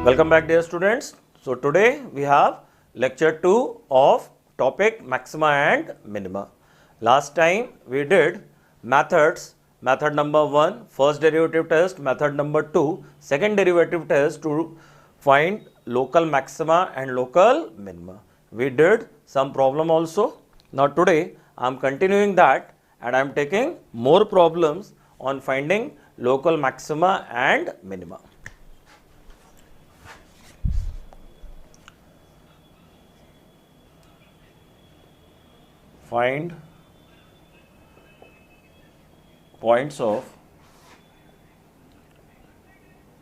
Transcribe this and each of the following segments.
Welcome back, dear students. So today we have lecture 2 of topic maxima and minima. Last time we did methods. Method number 1 first derivative test, method number 2 second derivative test to find local maxima and local minima. We did some problem also. Now today I am continuing that and I am taking more problems on finding local maxima and minima. Find points of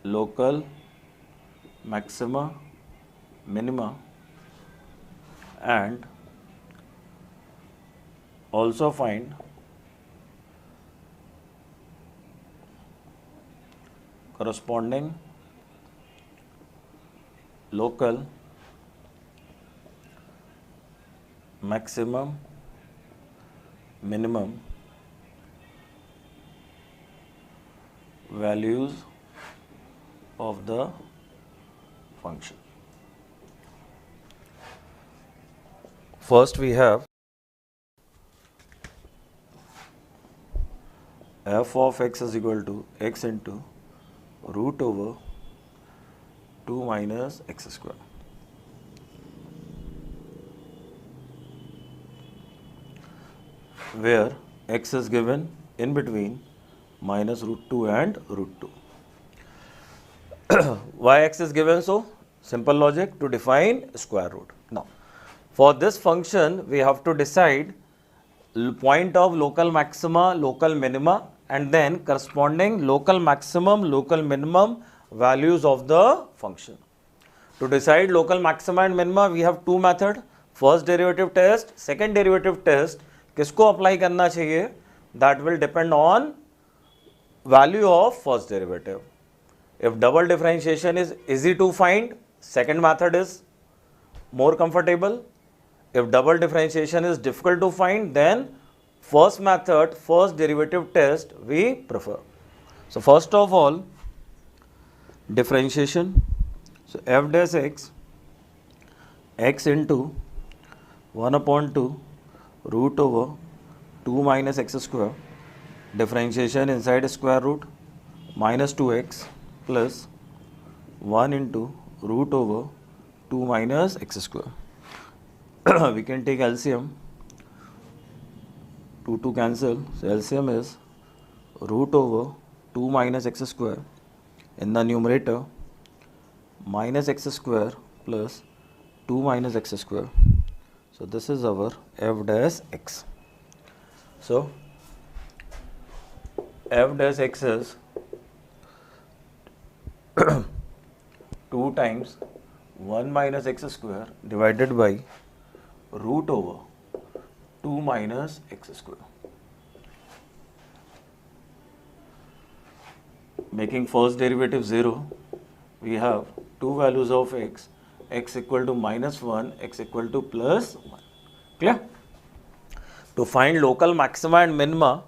local maxima, minima, and also find corresponding local maximum, minimum values of the function. First we have f of x is equal to x into root over 2 minus x square. Where x is given in between minus root 2 and root 2. Why x is given so? Simple logic to define square root. Now, for this function, we have to decide point of local maxima, local minima, and then corresponding local maximum, local minimum values of the function. To decide local maxima and minima, we have two methods. First derivative test, second derivative test. किसको apply करना चाहिए? That will depend on value of first derivative. If double differentiation is easy to find, second method is more comfortable. If double differentiation is difficult to find, then first method, first derivative test we prefer. So first of all, differentiation. So f dash x into 1 upon 2 root over 2 minus x square, differentiation inside square root minus 2x plus 1 into root over 2 minus x square. We can take LCM, 2 cancel, so LCM is root over 2 minus x square in the numerator minus x square plus 2 minus x square. So this is our f dash x. So f dash x is 2 times 1 minus x square divided by root over 2 minus x square. Making first derivative 0, we have two values of x equal to minus 1, x equal to plus 1. Clear? To find local maxima and minima,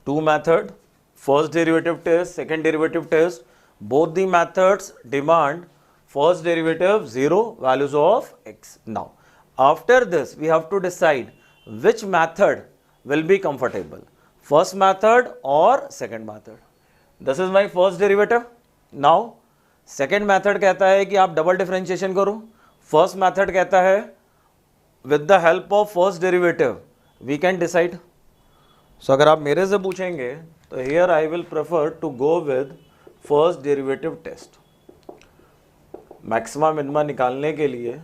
two methods, first derivative test, second derivative test. Both the methods demand first derivative 0, values of x. Now, after this, we have to decide which method will be comfortable, first method or second method. This is my first derivative. Now, second method कहता है कि आप double differentiation करो. First method कहता है with the help of first derivative we can decide. So अगर आप मेरे से पूछेंगे तो here I will prefer to go with first derivative test. Maxima minima निकालने के लिए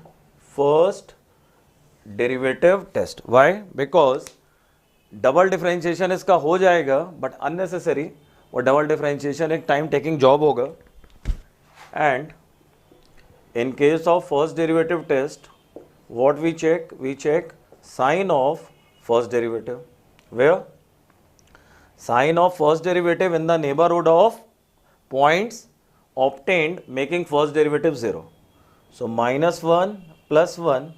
first derivative test. Why? Because double differentiation इसका हो जाएगा बट अननेसेसरी. और डबल डिफरेंशिएशन एक टाइम टेकिंग जॉब होगा. And in case of first derivative test, what we check? We check sign of first derivative. Where? Sign of first derivative in the neighborhood of points obtained making first derivative 0. So minus 1 plus 1,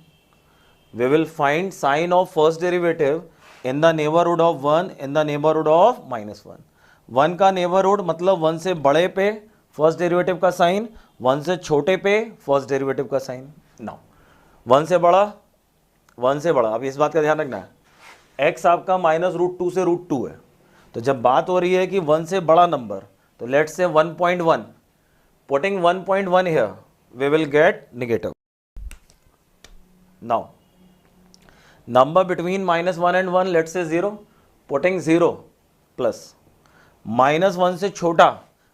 we will find sign of first derivative in the neighborhood of 1 in the neighborhood of minus 1. 1 का neighborhood मतलब 1 से बड़े पे first derivative का sign, 1 से छोटे पे first derivative का साइन। नाउ 1 से बड़ा, 1 से बड़ा, अब इस बात का ध्यान रखना है, x आपका -√2 से √2 है, तो जब बात हो रही है कि 1 से बड़ा नंबर, तो let's say 1.1, putting 1.1 here we will get negative. Now number between -1 and 1, let's say 0, putting 0 plus -1 से छोटा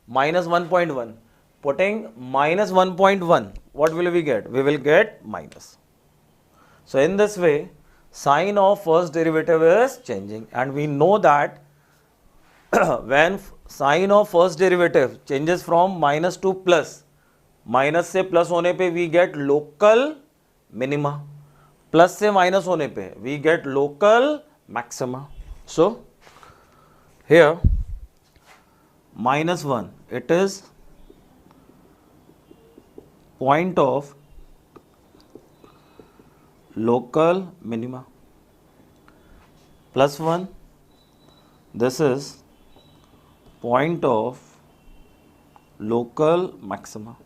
-1.1, putting -1.1, what will we get? We will get minus. So in this way sign of first derivative is changing, and we know that when sign of first derivative changes from minus to plus, minus से plus होने पे we get local minima, plus से minus होने पे we get local maxima. So here -1 it is point of local minima, +1 this is point of local maxima,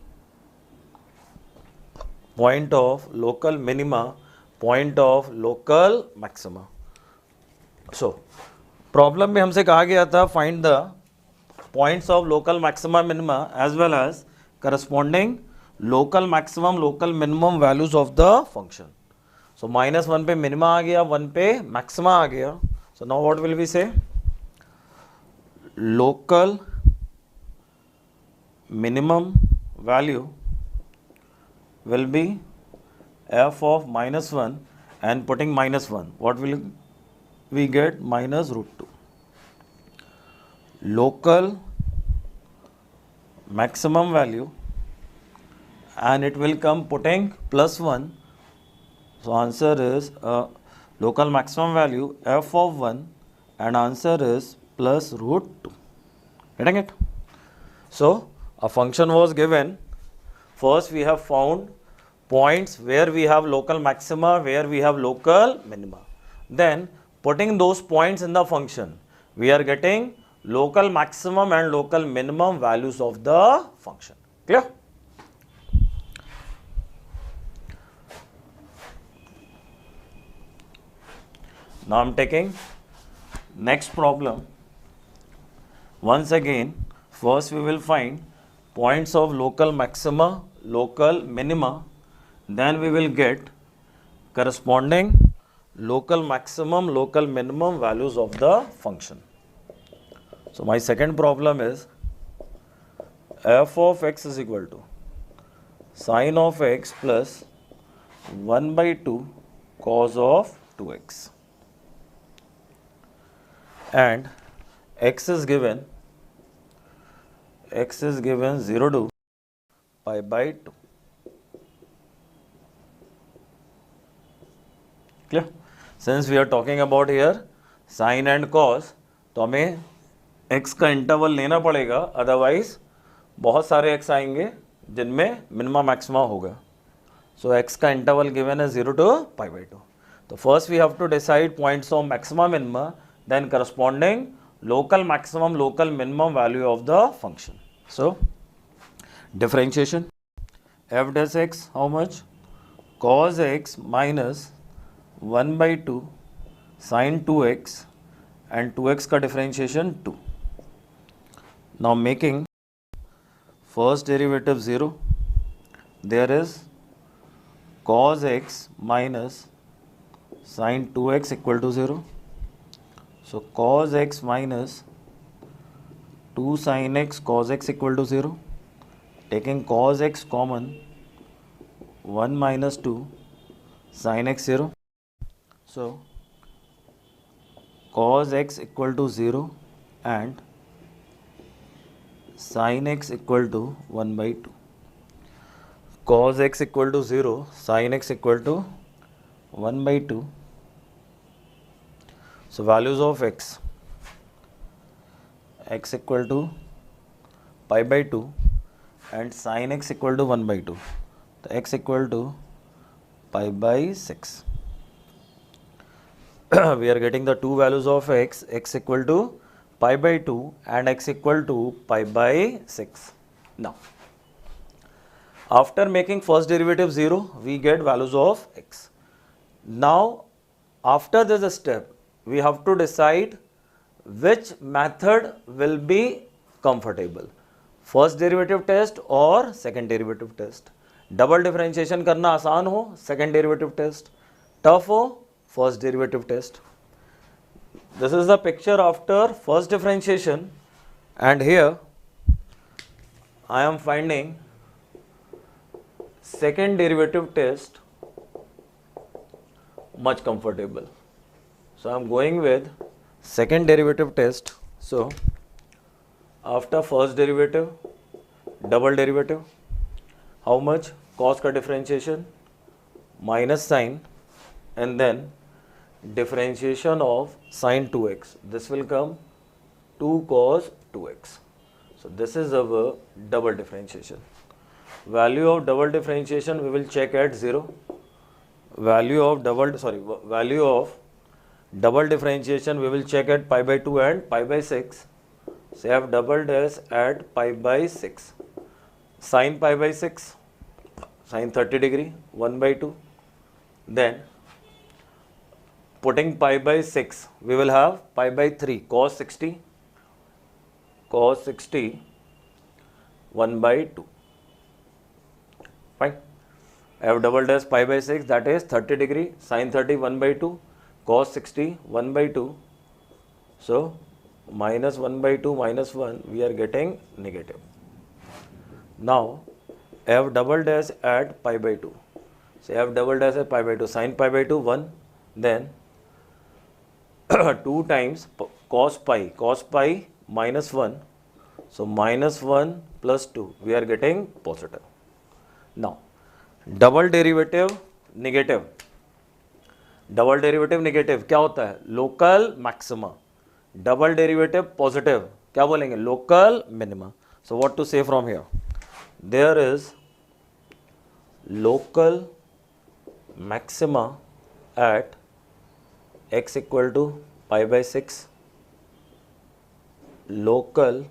point of local minima, point of local maxima. So problem में हमसे कहा गया था find the points of local maxima minima as well as corresponding local maximum local minimum values of the function. So -1 पे minima आ गया, 1 पे maxima आ गया। So now what will we say, local minimum value will be f of -1 and putting -1, what will we get? -√2. Local maximum value, and it will come putting +1, so answer is local maximum value f of 1 and answer is +√2. Getting it? So a function was given. First we have found points where we have local maxima, where we have local minima. Then putting those points in the function, we are getting local maximum and local minimum values of the function. Clear? Now I am taking next problem. Once again, first we will find points of local maxima, local minima, then we will get corresponding local maximum, local minimum values of the function. So my second problem is f of x is equal to sin of x plus 1/2 cos of 2x, and x is given 0 to π/2. Clear? Since we are talking about here sin and cos, तो हमें x का interval लेना पड़ेगा, otherwise बहुत सारे x आएंगे जिनमें minima maxima होगा। सो x का इंटरवल गिवन है 0 to π/2. तो first we have to decide points of maxima minima, then corresponding local maximum, local minimum value of the function. So differentiation, f dash x how much? Cos x minus 1/2 sin 2x, and 2x का differentiation 2. Now making first derivative 0, there is cos x minus sin 2x equal to 0. So cos x minus 2 sin x cos x equal to 0. Taking cos x common, 1 minus 2 sin x 0. So cos x equal to 0 and sin x equal to 1/2. Cos x equal to 0, sin x equal to 1/2. So values of x equal to π/2 and sin x equal to 1/2. So x equal to π/6. We are getting the two values of x equal to π/2 and x equal to π/6. Now, after making first derivative 0, we get values of x. Now, after this step, we have to decide which method will be comfortable, first derivative test or second derivative test. Double differentiation करना आसान हो, second derivative test, tough हो, first derivative test. This is the picture after first differentiation, and here I am finding second derivative test much comfortable. So I am going with second derivative test. So after first derivative, double derivative, how much? Cos का differentiation minus sine, and then differentiation of sine 2x. This will come 2 cos 2x. So this is our double differentiation. Value of double differentiation we will check at 0. Value of double differentiation we will check at pi by 2 and pi by 6. So I have double dash at pi by 6. Sine pi by 6, sine 30 degree, 1 by 2. Then putting pi by 6, we will have pi by 3, cos 60, 1 by 2. Fine. I have double dash pi by 6, that is 30 degree, sine 30, 1 by 2, cos 60, 1 by 2. So minus 1 by 2 minus 1, we are getting negative. Now I have double dash at pi by 2. So I have double dash at pi by 2, sine pi by 2, 1, then 2 times cos pi minus 1. So minus 1 plus 2, we are getting positive. Now double derivative negative क्या होता है? Local maxima. Double derivative positive क्या बोलेंगे? Local minima. So what to say from here? There is local maxima at x equal to pi by 6, local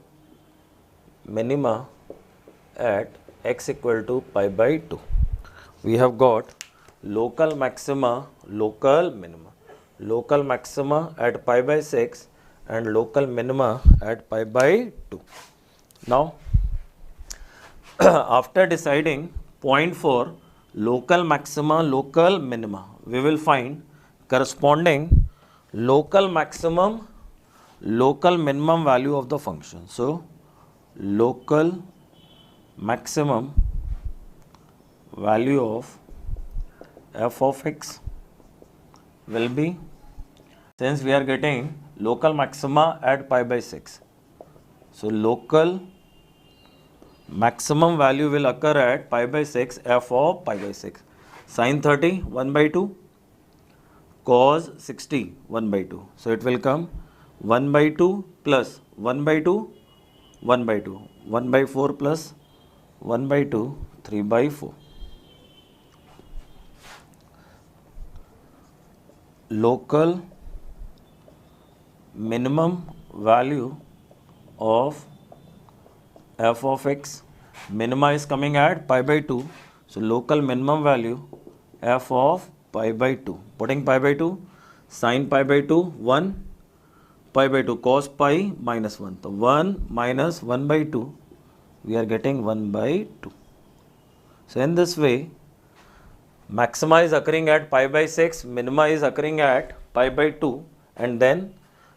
minima at x equal to pi by 2. We have got local maxima, local minima. Local maxima at pi by 6 and local minima at pi by 2. Now, after deciding point for local maxima, local minima, we will find corresponding local maximum, local minimum value of the function. So, local maximum value of f of x will be, since we are getting local maxima at pi by 6, so local maximum value will occur at pi by 6, f of pi by 6, sin 30 1 by 2, cos 60 1 by 2. So it will come 1 by 2 plus 1 by 2, 1 by 2, 1 by 4 plus 1 by 2, 3 by 4. Local minimum value of f of x, minima is coming at pi by 2, so local minimum value f of pi by 2, putting pi by 2, sin pi by 2, 1, pi by 2, cos pi minus 1, so 1 minus 1 by 2, we are getting 1 by 2. So in this way, maxima is occurring at pi by 6, minima is occurring at pi by 2, and then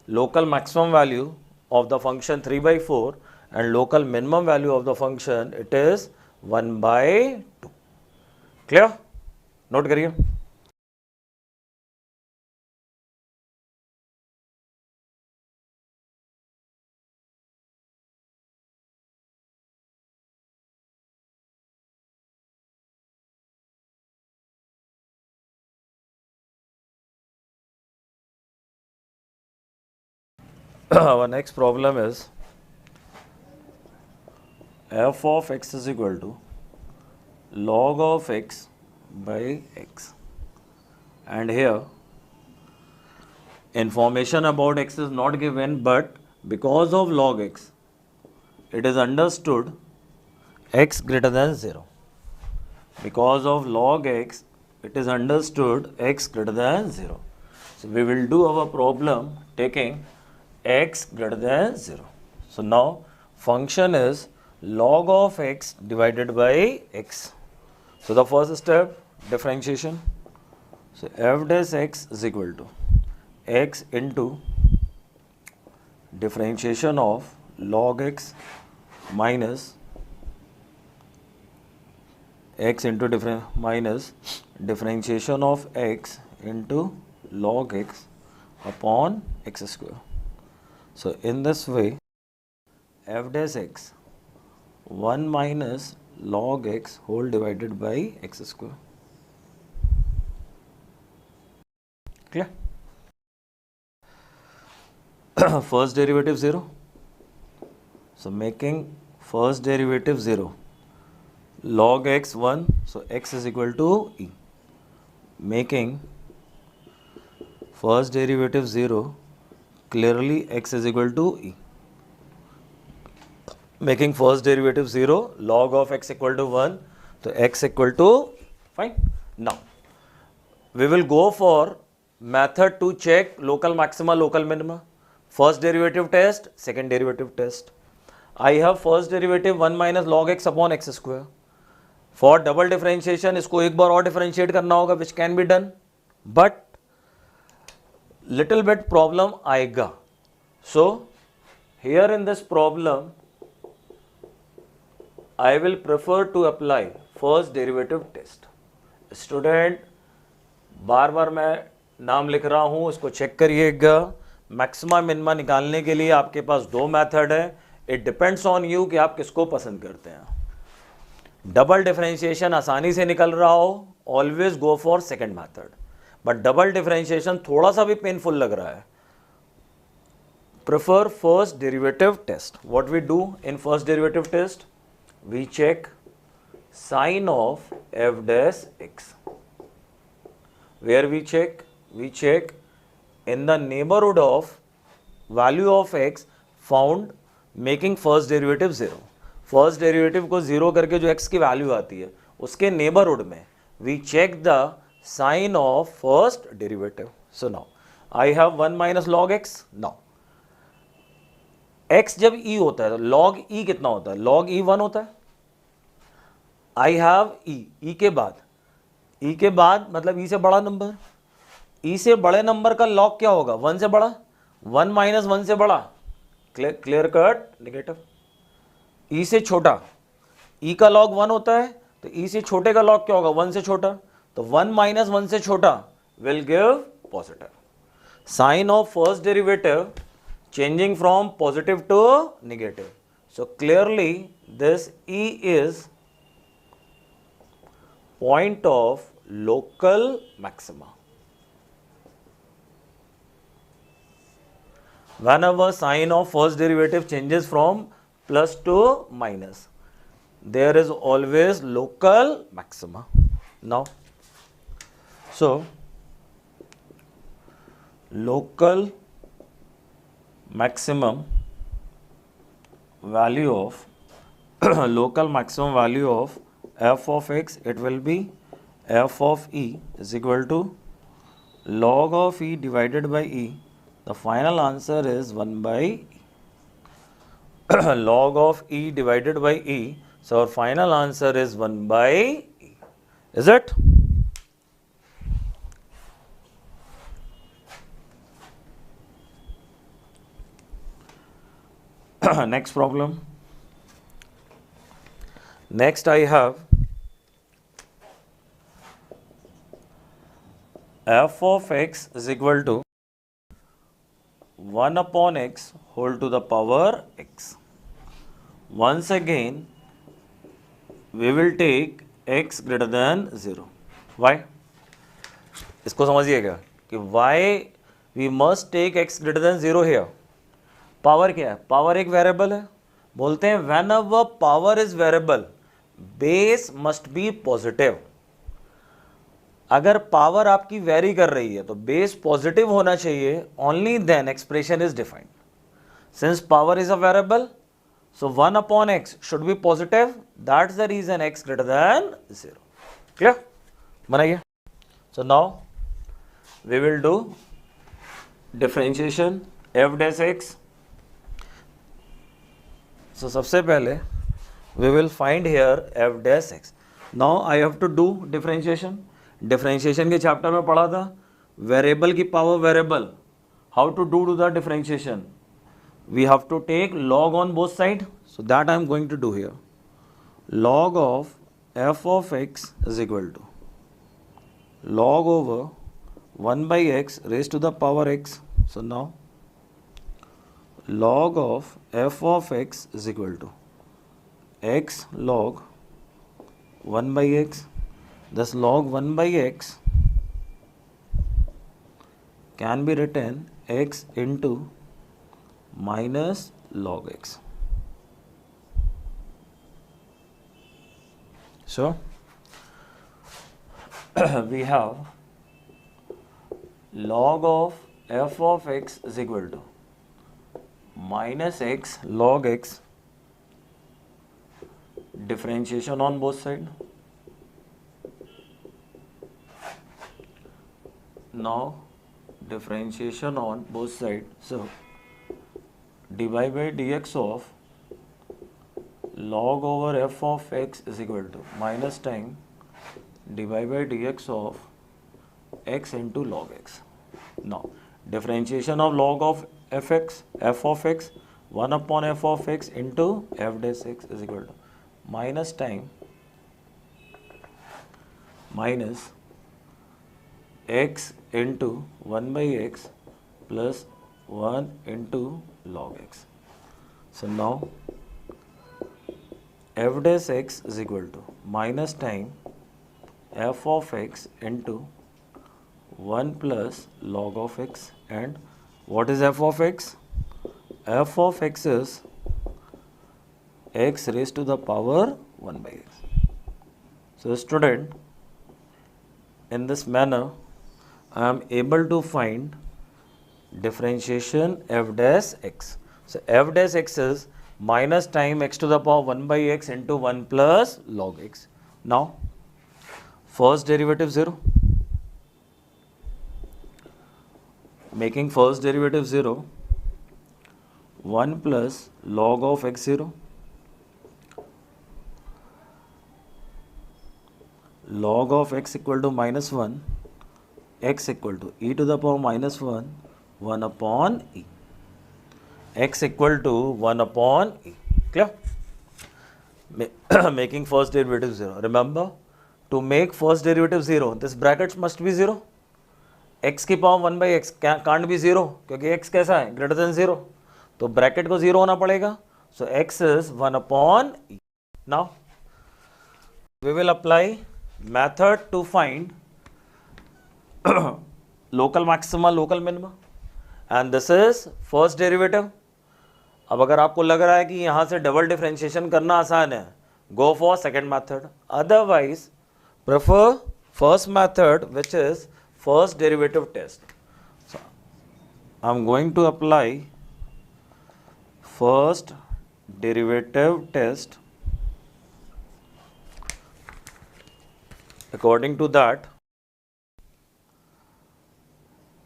local maximum value of the function 3 by 4 and local minimum value of the function, it is 1 by 2. Clear? Note करिए. Our next problem is f of x is equal to log of x by x, and here information about x is not given, but because of log x, it is understood x greater than 0. Because of log x, it is understood x greater than 0. So we will do our problem taking x greater than 0. So now function is log of x divided by x. So the first step, differentiation. So f dash x is equal to x into differentiation of log x minus x into differentiation of x into log x upon x square. So in this way, f dash x 1 minus log x whole divided by x square. Clear? First derivative 0. So making first derivative 0. Log x 1, so x is equal to e. Making first derivative 0, clearly x is equal to e. Making first derivative 0, log of x equal to 1, so x equal to e. Fine. Now, we will go for method to check local maxima, local minima. First derivative test, second derivative test. I have first derivative 1 minus log x upon x square. For double differentiation, इसको एक बार और differentiate करना होगा, which can be done, but little bit problem आएगा. So here in this problem, I will prefer to apply first derivative test. Student, बार बार मैं नाम लिख रहा हूँ, इसको चेक करिएगा. मैक्सिमा मिनिमा निकालने के लिए आपके पास दो मेथड है. इट डिपेंड्स ऑन यू कि आप किसको पसंद करते हैं. डबल डिफरेंशिएशन आसानी से निकल रहा हो, always go for second method. But double differentiation थोड़ा सा भी पेनफुल लग रहा है, prefer first derivative test. What we do in first derivative test, we check sign of f dash x. Where we check in the neighborhood of value of x found making first derivative 0. First derivative को 0 करके जो x की value आती है उसके neighbourhood में we check the sign of first derivative. So now I have 1 minus log x. Now x जब e होता है तो log e कितना होता है? log e 1 होता है. I have e के बाद मतलब e से बड़ा नंबर. ई से बड़े नंबर का लॉग क्या होगा? 1 से बड़ा. 1 माइनस 1 से बड़ा, क्लियर कट नेगेटिव. ई से छोटा, ई का लॉग 1 होता है तो ई से छोटे का लॉग क्या होगा? 1 से छोटा. तो 1 माइनस 1 से छोटा will give positive. Sign of first derivative changing from positive to negative. So clearly this e is point of local maxima. Whenever sign of first derivative changes from plus to minus, there is always local maxima. Now, so local maximum value of local maximum value of f of x, it will be f of e is equal to log of e divided by e. The final answer is 1 by e. Log of e divided by e. So our final answer is 1 by e. Is it? Next problem. Next I have f of x is equal to 1 upon x whole to the power x. Once again, we will take x greater than 0. Why? इसको समझिएगा कि why we must take x greater than 0 here. Power क्या है? Power एक variable है. बोलते हैं whenever power is variable, base must be positive. अगर पावर आपकी वेरी कर रही है तो बेस पॉजिटिव होना चाहिए. Only then expression is defined. Since power is a variable, So 1 upon x should be positive. That's the reason x greater than 0. Clear? बनाइए. So now we will do differentiation f dash x. So सबसे पहले we will find here f dash x. Now I have to do differentiation. Differentiation के chapter में पढ़ा था variable की power variable. How to do the differentiation? We have to take log on both sides. So that I am going to do here. Log of f of x is equal to log over 1 by x raised to the power x. So now log of f of x is equal to x log 1 by x. Thus log 1 by x can be written x into minus log x. So we have log of f of x is equal to minus x log x, differentiation on both sides. Now differentiation on both sides. So dy by dx of log over f of x is equal to minus time dy by dx of x into log x. Now differentiation of log of f of x 1 upon f of x into f dash x is equal to minus time minus x into 1 by x plus 1 into log x. So now f dash x is equal to minus time f of x into 1 plus log of x. And what is f of x? F of x is x raised to the power 1 by x. So student, in this manner I am able to find differentiation f dash x. So f dash x is minus time x to the power 1 by x into 1 plus log x. Now first derivative 0. Making first derivative 0, 1 plus log of x 0, log of x equal to minus 1, x equal to e to the power minus 1, 1 upon e. X equal to 1 upon e. Clear? Making first derivative 0. Remember, to make first derivative 0, this brackets must be 0. x की power 1 by x can't be 0 क्योंकि x कैसा है greater than 0, तो bracket को 0 होना पड़ेगा. So x is 1 upon e. Now we will apply method to find local maxima, local minima, and this is first derivative. अब अगर आपको लग रहा है कि यहाँ से डबल डिफरेंशिएशन करना आसान है, go for second method. Otherwise prefer first method, which is first derivative test. So I am going to apply first derivative test. According to that,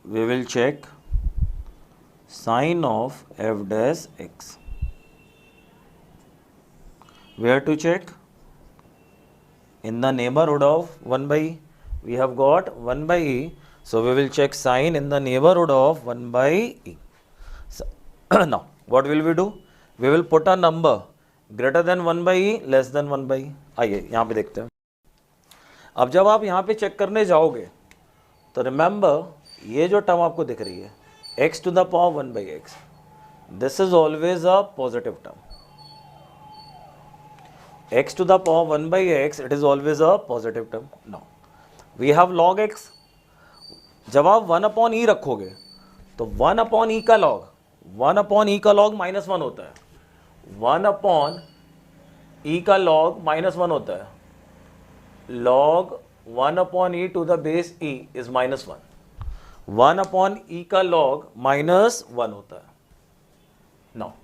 we will check sine of f dash x. Where to check? In the neighborhood of 1 by e. We have got 1 by e, so we will check sine in the neighborhood of 1 by e. So, now what will we do? We will put a number greater than 1 by e, less than 1 by e. आइए यहाँ पे देखते हैं. अब जब आप यहाँ पे चेक करने जाओगे तो रिमेंबर ये जो टर्म आपको दिख रही है x to the power 1 by x, this is always a positive term. X to the power 1 by x, it is always a positive term. Now we have log x. जब आप 1 upon e रखोगे तो 1 upon e का log minus 1 होता है. 1 upon e का log minus 1 होता है. Log 1 upon e to the base e is minus 1. 1 upon e का log minus 1 होता है. Now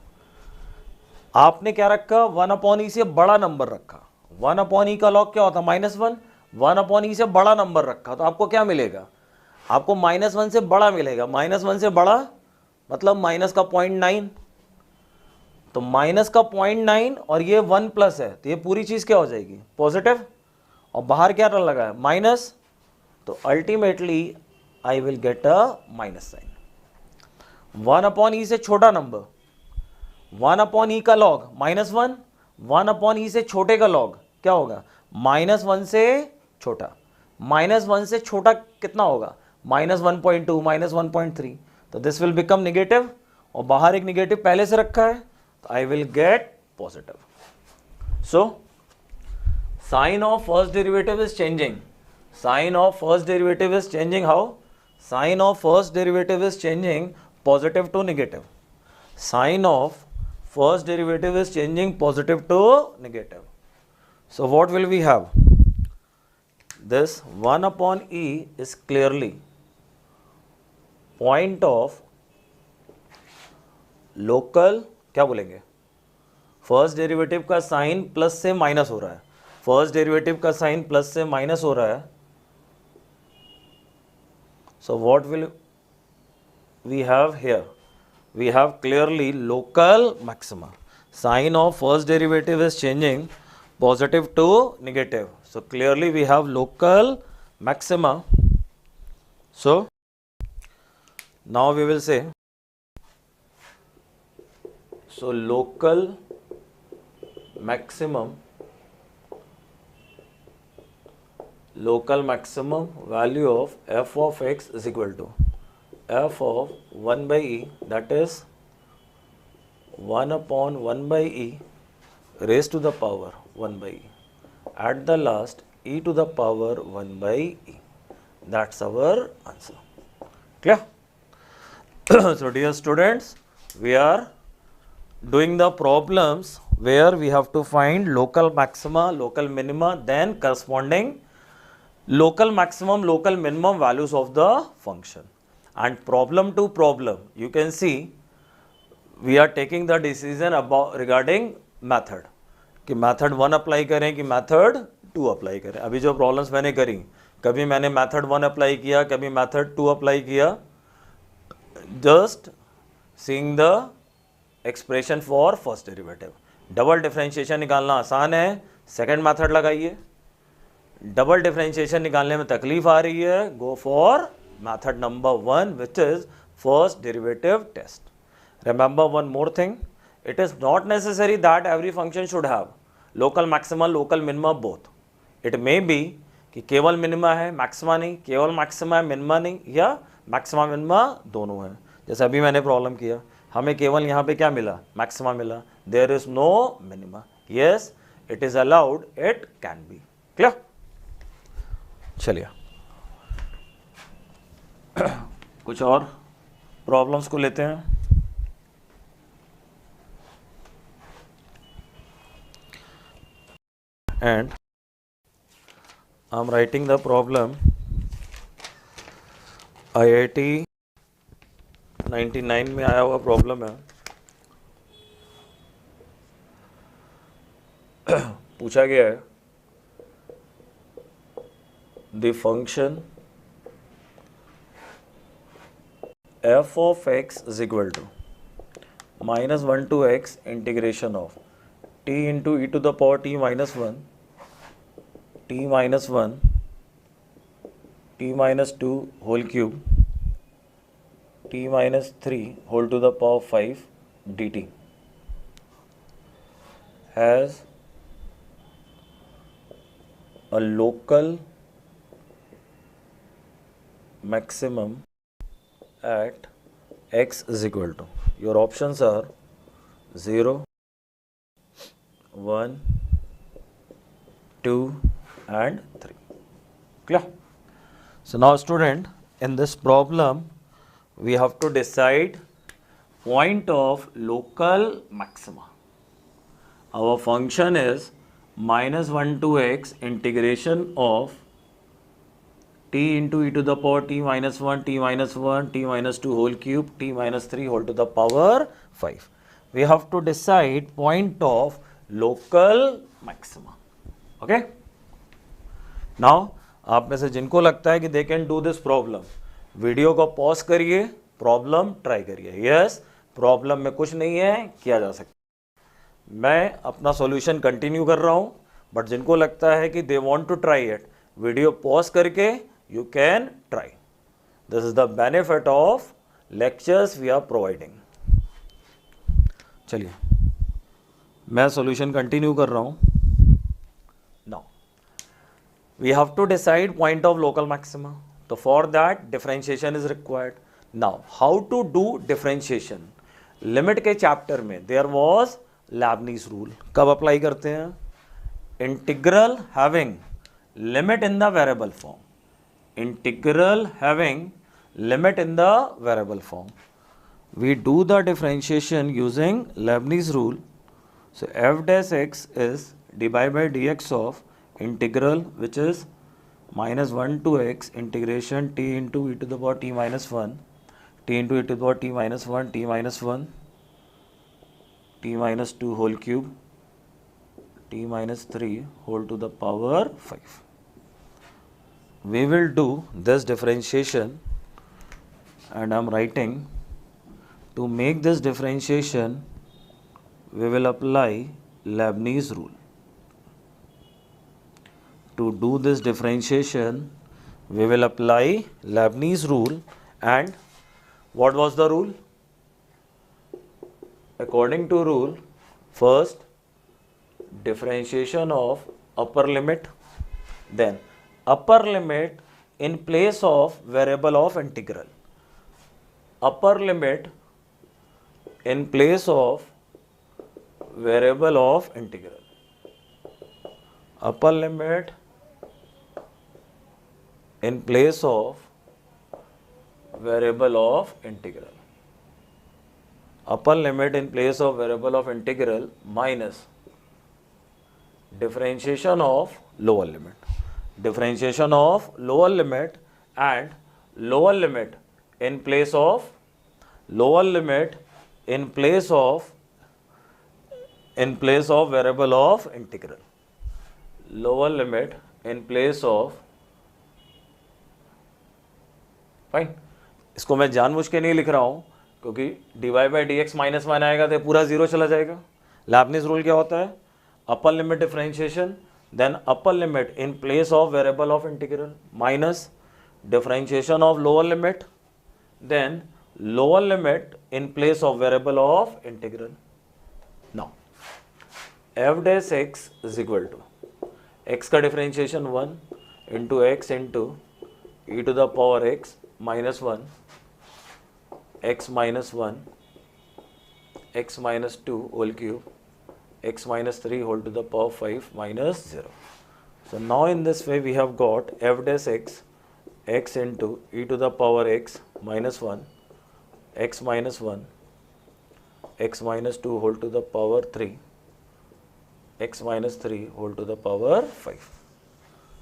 आपने क्या रखा, 1/e से बड़ा नंबर रखा। 1/e का लॉग क्या होता है, -1। 1/e से बड़ा नंबर रखा तो आपको क्या मिलेगा, आपको -1 से बड़ा मिलेगा। -1 से बड़ा मतलब माइनस का 0.9, तो माइनस का 0.9 और ये 1 प्लस है तो ये पूरी चीज क्या हो जाएगी, पॉजिटिव। और बाहर क्या लगा है, माइनस, तो ultimately I will get a minus sign. 1/e से छोटा नंबर, 1/e का लॉग -1, 1/e से छोटे का लॉग क्या होगा, -1 से छोटा। -1 से छोटा कितना होगा, -1.2, -1.3, तो दिस विल बिकम निगेटिव। और बाहर एक निगेटिव पहले से रखा है तो I will get positive. So sign of first derivative is changing, sign of first derivative is changing how, sign of first derivative is changing positive to negative. Sign of first derivative is changing positive to negative. So what will we have? This 1/e is clearly point of local, क्या बोलेंगे, first derivative का sign plus से minus हो रहा है, first derivative का sign plus से minus हो रहा है। So what will we have here, we have clearly local maxima. Sign of first derivative is changing positive to negative, so clearly we have local maxima. So now we will say, so local maximum, local maximum value of f of x is equal to f of 1/e, that is 1/1/e raised to the power 1/e, at the last e to the power 1/e. That's our answer. Clear? So dear students, we are doing the problems where we have to find local maxima, local minima, then corresponding local maximum, local minimum values of the function. And problem to problem, you can see we are taking the decision about regarding method, कि method 1 apply करें कि method 2 apply करें। अभी जो problems मैंने करी, कभी मैंने method 1 अप्लाई किया, कभी method 2 अप्लाई किया, just seeing the expression for first derivative। Double differentiation निकालना आसान है, सेकेंड मेथड लगाइए। डबल डिफरेंशिएशन निकालने में तकलीफ आ रही है, go for method number 1, which is first derivative test. Remember one more thing, it is not necessary that every function should have local maxima, local minima both. It may be कि केवल minima है, maxima नहीं, केवल maxima है, minima नहीं, या maxima minima दोनों है। जैसे अभी मैंने प्रॉब्लम किया, हमें केवल यहाँ पे क्या मिला, मैक्सिमा मिला, there is no minima. Yes, it is allowed, it can be. Clear? चलिए कुछ और प्रॉब्लम्स को लेते हैं। And I am writing the problem IIT 99 में आया हुआ प्रॉब्लम है। पूछा गया है the function f of x is equal to -1 to x integration of t into e to the power t minus 1, t minus 1, t minus 2 whole cube, t minus 3 whole to the power 5 dt has a local maximum at x is equal to, your options are 0, 1, 2 and 3. Clear? So now student, in this problem we have to decide point of local maxima. Our function is -1 to x integration of t into e to the power t minus 1, t minus 1, t minus 2 whole cube, t minus 3 whole to the power 5. we have to decide point of local maxima. Okay, now आप में से जिनको लगता है कि they can do this problem, video को pause करिए, problem try करिए. यस, प्रॉब्लम में कुछ नहीं है, किया जा सकता. मैं अपना सॉल्यूशन कंटिन्यू कर रहा हूं, बट जिनको लगता है कि they want to try it, video pause करके you can try. This is the benefit of lectures we are providing. चलिए मैं सॉल्यूशन कंटिन्यू कर रहा हूं. Now we have to decide point of local maxima, तो for that differentiation is required. Now how to do differentiation, limit के chapter में there was Leibniz rule. कब apply करते हैं? Integral having limit in the variable form. Integral having limit in the variable form. We do the differentiation using Leibniz rule. So f dash x is dy by dx of integral, which is minus 1 to x integration t into e to the power t minus 1, t into e to the power t minus 1, t minus 1, t minus 2 whole cube, t minus 3 whole to the power 5. We will do this differentiation, and I am writing, to make this differentiation we will apply Leibniz rule. To do this differentiation we will apply Leibniz rule. And what was the rule? According to rule, first differentiation of upper limit, then upper limit in place of variable of integral. Upper limit in place of variable of integral. Upper limit in place of variable of integral. Upper limit in place of variable of integral minus differentiation of lower limit. Differentiation of lower limit and lower limit in place of variable of integral. Lower limit in place of, fine. इसको मैं जानबूझ के नहीं लिख रहा हूं क्योंकि dy by dx minus 1 आएगा तो पूरा जीरो चला जाएगा. Leibniz रूल क्या होता है? Upper limit differentiation, then upper limit in place of variable of integral minus differentiation of lower limit, then lower limit in place of variable of integral. Now f dash x is equal to x का differentiation 1 into x into e to the power x minus 1, x minus 1, x minus 2 whole cube, x minus 3 whole to the power 5 minus 0. So now in this way we have got f dash x, x into e to the power x minus 1, x minus 1, x minus 2 whole to the power 3, x minus 3 whole to the power 5.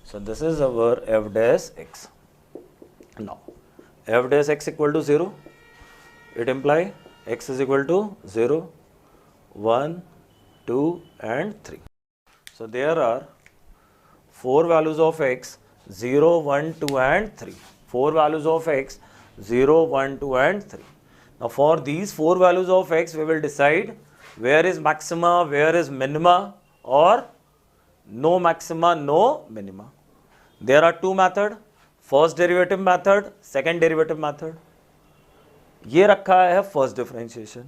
So this is our f dash x. Now f dash x equal to 0, it implies x is equal to 0, 1, 2 and 3. So there are 4 values of x, 0, 1, 2 and 3. 4 values of x, 0, 1, 2 and 3. Now for these 4 values of x we will decide where is maxima, where is minima, or no maxima, no minima. There are two methods, first derivative method, second derivative method. ये रखा है first differentiation.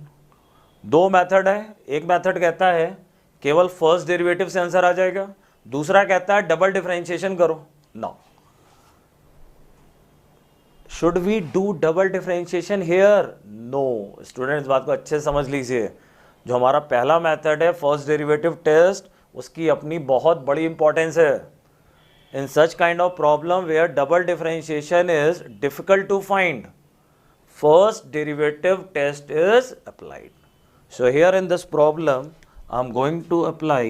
दो method है, एक method कहता है केवल first derivative से आंसर आ जाएगा, दूसरा कहता है डबल डिफरेंशिएशन करो. Now should we do double differentiation here? No. Student इस बात को अच्छे से समझ लीजिए, जो हमारा पहला मेथड है फर्स्ट डेरिवेटिव टेस्ट, उसकी अपनी बहुत बड़ी इंपॉर्टेंस है. In such kind of problem where double differentiation is difficult to find, first derivative test is applied. So here in this problem I am going to apply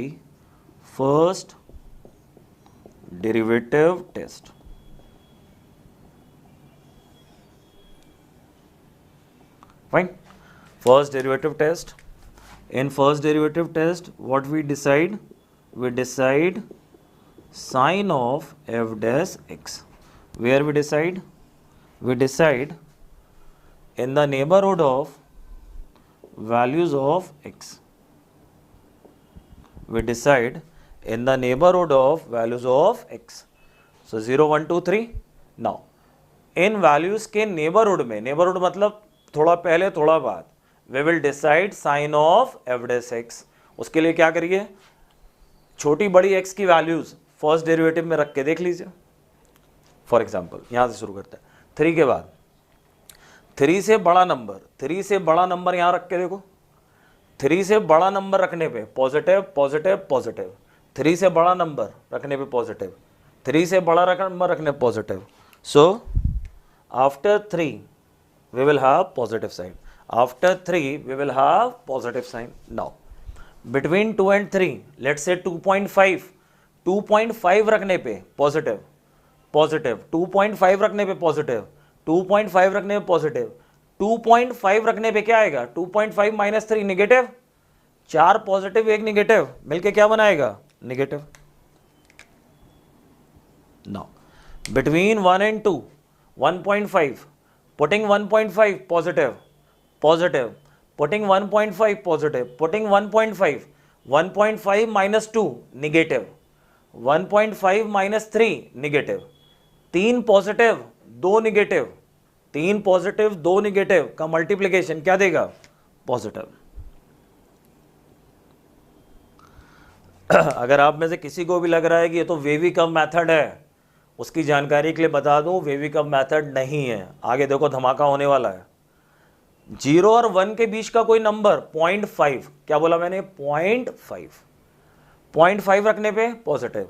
first derivative test. Fine. First derivative test. In first derivative test, what we decide? We decide sine of f dash x. Where we decide? We decide in the neighborhood of values of x. We decide in the neighborhood of values of x. So 0, 1, 2, 3. Now, इन values के neighbourhood में, neighbourhood मतलब थोड़ा पहले थोड़ा बाद, we will decide sign of f dash x. उसके लिए क्या करिए, छोटी बड़ी एक्स की वैल्यूज फर्स्ट डेरिवेटिव में रख के देख लीजिए. फॉर एग्जाम्पल यहां से शुरू करते हैं. 3 के बाद 3 से बड़ा नंबर, 3 से बड़ा नंबर यहां रख के देखो. 3 से बड़ा नंबर रखने पे पॉजिटिव पॉजिटिव पॉजिटिव, 3 से बड़ा नंबर रखने पे पॉजिटिव, 3 से बड़ा नंबर रखने पे positive. So after 3 we will have positive sign. After 3 we will have positive sign. Now between 2 and 3, let's say 2.5, 2.5 रखने पे पॉजिटिव पॉजिटिव, 2.5 रखने पे पॉजिटिव, 2.5 रखने पे पॉजिटिव, 2.5 रखने पे क्या आएगा, 2.5 माइनस 3 निगेटिव. 4 पॉजिटिव 1 निगेटिव मिलके क्या बनाएगा, negative. Now between 1 and 2, 1.5, putting 1.5 positive positive, putting 1.5 positive, putting 1.5, 1.5 minus 2 negative, 1.5 minus 3 negative, 3 positive 2 negative, 3 positive 2 negative का मल्टीप्लीकेशन क्या देगा, पॉजिटिव. अगर आप में से किसी को भी लग रहा है कि ये तो वेवी कम मेथड है, उसकी जानकारी के लिए बता दूं, वेवी कम मेथड नहीं है. आगे देखो धमाका होने वाला है. 0 और 1 के बीच का कोई नंबर 0.5, क्या बोला मैंने, 0.5, 0.5 रखने पे पॉजिटिव.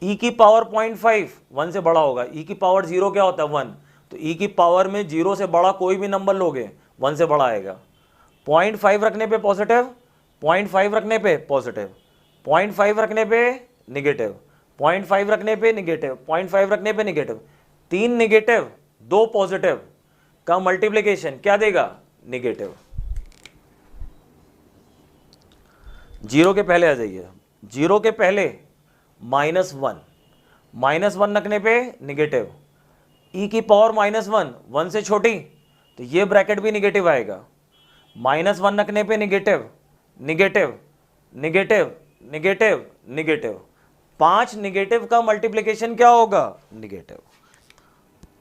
e की पावर 0.5 1 से बड़ा होगा. e की पावर 0 क्या होता है, 1. तो e की पावर में 0 से बड़ा कोई भी नंबर लोगे 1 से बड़ा आएगा. 0.5 रखने पे पॉजिटिव, 0.5 रखने पे पॉजिटिव, 0.5 रखने पे निगेटिव, 0.5 रखने पे निगेटिव, 0.5 रखने पे निगेटिव. 3 निगेटिव 2 पॉजिटिव का मल्टीप्लीकेशन क्या देगा, निगेटिव. 0 के पहले आ जाइए. 0 के पहले -1, -1 रखने पे निगेटिव. e की पावर -1 1 से छोटी, तो ये ब्रैकेट भी निगेटिव आएगा. -1 रखने पे negative negative negative negative negative. 5 negative का मल्टीप्लिकेशन क्या होगा, निगेटिव.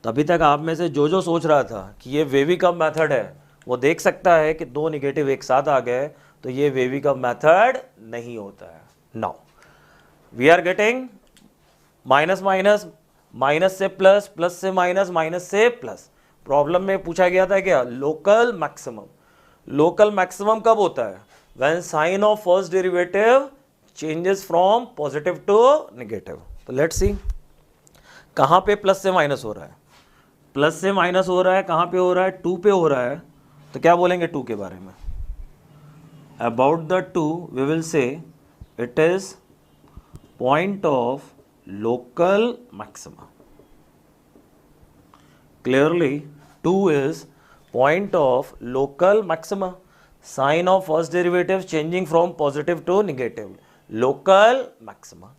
तभी तक आप में से जो सोच रहा था कि ये वेवी कप मेथड है, वो देख सकता है कि 2 निगेटिव एक साथ आ गए तो ये वेवी कप मेथड नहीं होता है. Now we are getting minus minus, minus से प्लस, प्लस से माइनस, माइनस से प्लस. प्रॉब्लम में पूछा गया था क्या, लोकल मैक्सिमम. लोकल मैक्सिमम कब होता है, when sign of first derivative changes from positive to negative. तो लेट्स सी कहां पे प्लस से माइनस हो रहा है. प्लस से माइनस हो रहा है कहां पे हो रहा है, 2 पे हो रहा है. तो क्या बोलेंगे 2 के बारे में, about the 2 we will say it is point of local maxima. Clearly 2 is point of local maxima. Sign of first derivative changing from positive to negative, local maxima.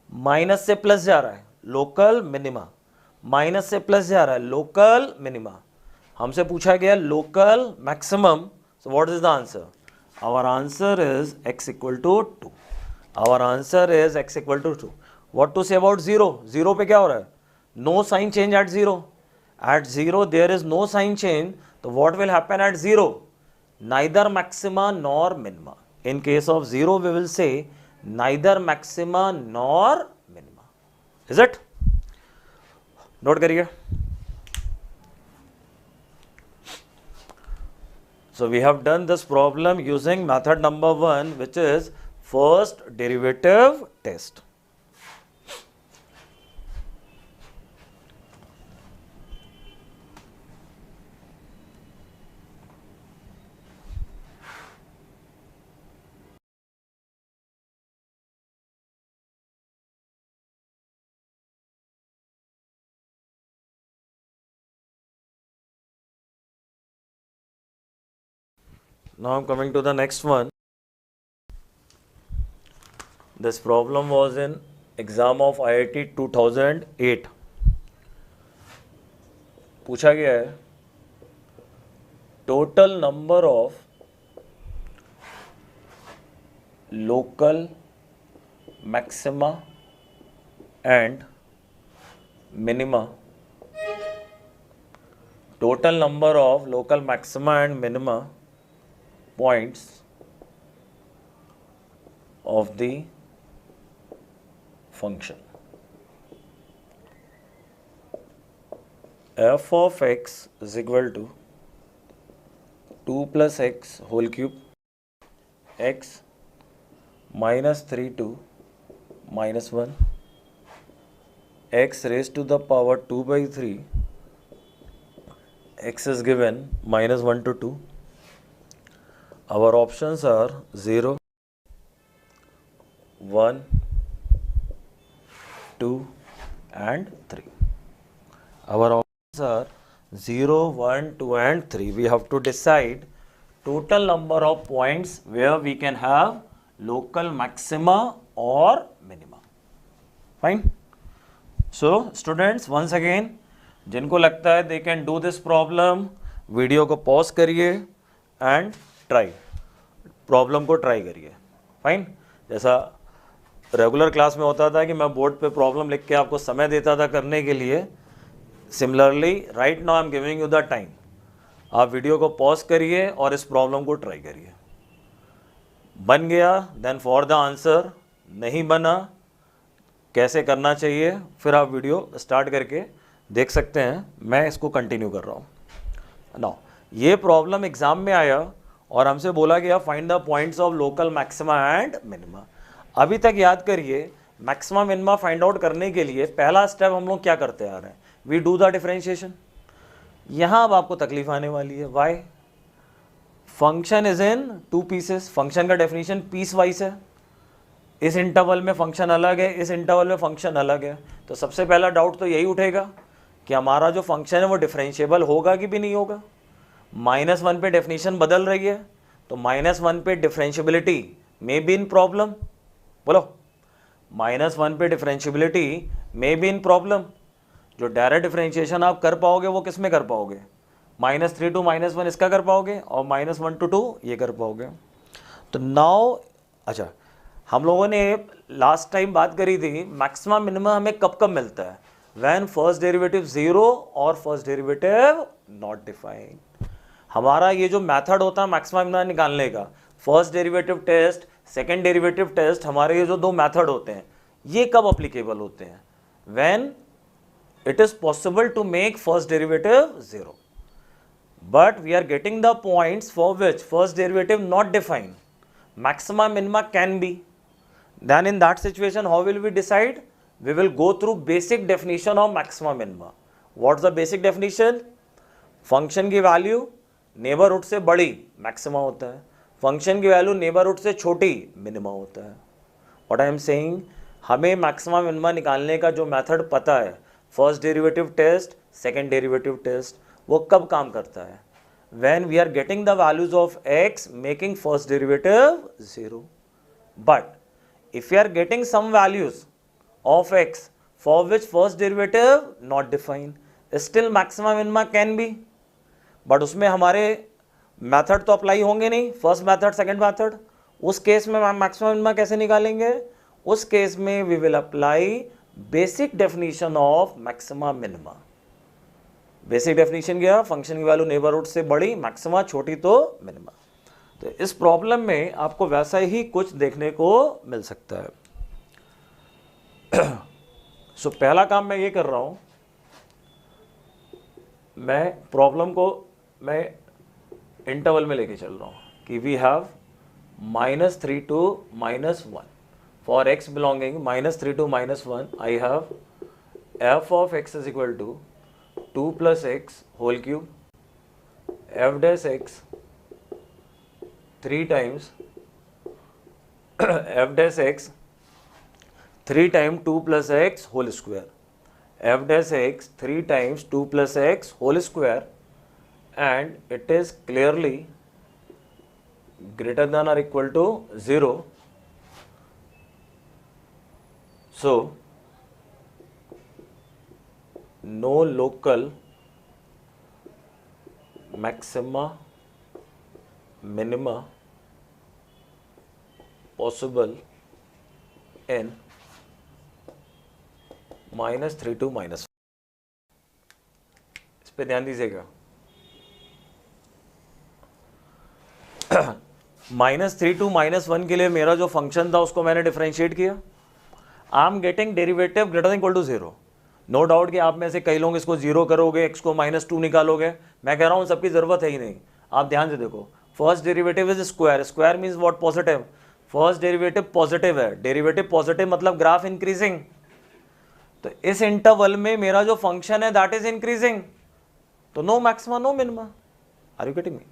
Minus से प्लस जा रहा है, लोकल मिनिमा. माइनस से plus जा रहा है, local minima. हमसे पूछा गया local maximum. So what is the answer, our answer is x equal to 2. Our answer is x equal to 2. What to say about 0. 0 पे क्या हो रहा है, no sign change at 0. At 0 there is no sign change, so what will happen at 0? Neither maxima nor minima. In case of 0 we will say neither maxima nor minima. Is it? Note करिए. So we have done this problem using method number 1, which is first derivative test. now I'm coming to the next one. This problem was in exam of IIT 2008. पूछा गया है total number of local maxima and minima. Total number of local maxima and minima points of the function f of x is equal to 2 plus x whole cube x minus 3 to minus 1 x raised to the power 2 by 3 x is given minus 1 to 2. Our options are 0, 1, 2 and 3. Our options are 0, 1, 2 and 3. We have to decide total number of points where we can have local maxima or minima. Fine. So students, once again, जिनको लगता है they can do this problem, video को pause करिए and try, problem को try करिए. Fine. जैसा regular class में होता था कि मैं बोर्ड पे प्रॉब्लम लिख के आपको समय देता था करने के लिए, similarly right now I am giving you the time. आप वीडियो को पॉज करिए और इस प्रॉब्लम को ट्राई करिए. बन गया देन फॉर द आंसर, नहीं बना कैसे करना चाहिए फिर आप वीडियो स्टार्ट करके देख सकते हैं. मैं इसको कंटिन्यू कर रहा हूँ. नाउ ये प्रॉब्लम एग्जाम में आया और हमसे बोला गया find the points of local maxima and minima. अभी तक याद करिए मैक्सिमा मिनिमा फाइंड आउट करने के लिए पहला स्टेप हम लोग क्या करते आ रहे हैं, वी डू द डिफरेंशिएशन. यहाँ अब आपको तकलीफ आने वाली है. Why? Function is in two pieces. Function का डेफिनेशन पीस वाइज है. इस इंटरवल में फंक्शन अलग है, इस इंटरवल में फंक्शन अलग है. तो सबसे पहला डाउट तो यही उठेगा कि हमारा जो फंक्शन है वो डिफरेंशिएबल होगा कि भी नहीं होगा. -1 पे डेफिनेशन बदल रही है तो -1 पे differentiability may be in problem. बोलो, -1 पे differentiability may be in problem. जो डायरेक्ट डिफरेंशिएशन आप कर पाओगे वो किस में कर पाओगे, -3 टू -1 इसका कर पाओगे और -1 टू 2 ये कर पाओगे. तो नाउ अच्छा, हम लोगों ने लास्ट टाइम बात करी थी मैक्सिमा मिनिमा हमें कब कब मिलता है, व्हेन फर्स्ट डेरिवेटिव 0 और फर्स्ट डेरिवेटिव नॉट डिफाइंड. हमारा ये जो मेथड होता है मैक्सिमा मिनिमा निकालने का, first derivative test, second derivative test, हमारे ये जो दो मेथड होते हैं ये कब अप्लीकेबल होते हैं, when it is possible to make first derivative 0, but we are getting the points for which first derivative not defined, maxima minima can be. Then in that situation how will we decide? We will go through basic definition of maxima minima. What's the basic definition? Function की value neighbourhood से बड़ी maxima होता है, function की value neighbourhood से छोटी minima होता है. व्हाट आई एम सेइंग, हमें मैक्सिमा मिनिमा निकालने का जो मेथड पता है, first derivative test, second derivative test, वो कब काम करता है, when we are getting the values of x making first derivative 0. But if you are getting some values of x for which first derivative not defined, still maxima minima can be. बट उसमें हमारे method तो apply होंगे नहीं, first method second method. उस case में maxima minima कैसे निकालेंगे, उस केस में we will apply basic definition of maxima minima. Basic definition क्या, फंक्शन की वैल्यू नेबरहुड से बड़ी, मैक्सिमा छोटी तो मिनिमा. तो इस प्रॉब्लम में आपको वैसा ही कुछ देखने को मिल सकता है. सो पहला काम मैं ये कर रहा हूं, मैं प्रॉब्लम को मैं इंटरवल में लेके चल रहा हूं कि we have -3 to -1. For x belonging -3 to -1, I have f of x is equal to 2 plus x whole cube, f dash x 3 times f dash x 3 times 2 plus x whole square, f dash x 3 times 2 plus x whole square, and it is clearly greater than or equal to 0, so no local maxima minima possible in -3 to -1। इस पे ध्यान दीजिएगा। -3 to -1 के लिए मेरा जो function था उसको मैंने डिफरेंशिएट किया। I am getting derivative greater than equal to 0। No doubt कि आप में से कई लोग इसको 0 करोगे, x को -2 निकालोगे। मैं कह रहा हूँ सबकी जरूरत है ही नहीं। आप ध्यान से देखो, first derivative is square, square means what? Positive. First derivative positive है, डेरिवेटिव पॉजिटिव मतलब ग्राफ इंक्रीजिंग। तो इस इंटरवल में मेरा जो फंक्शन है दैट इज इंक्रीजिंग, तो no maxima no minima. Are you getting me?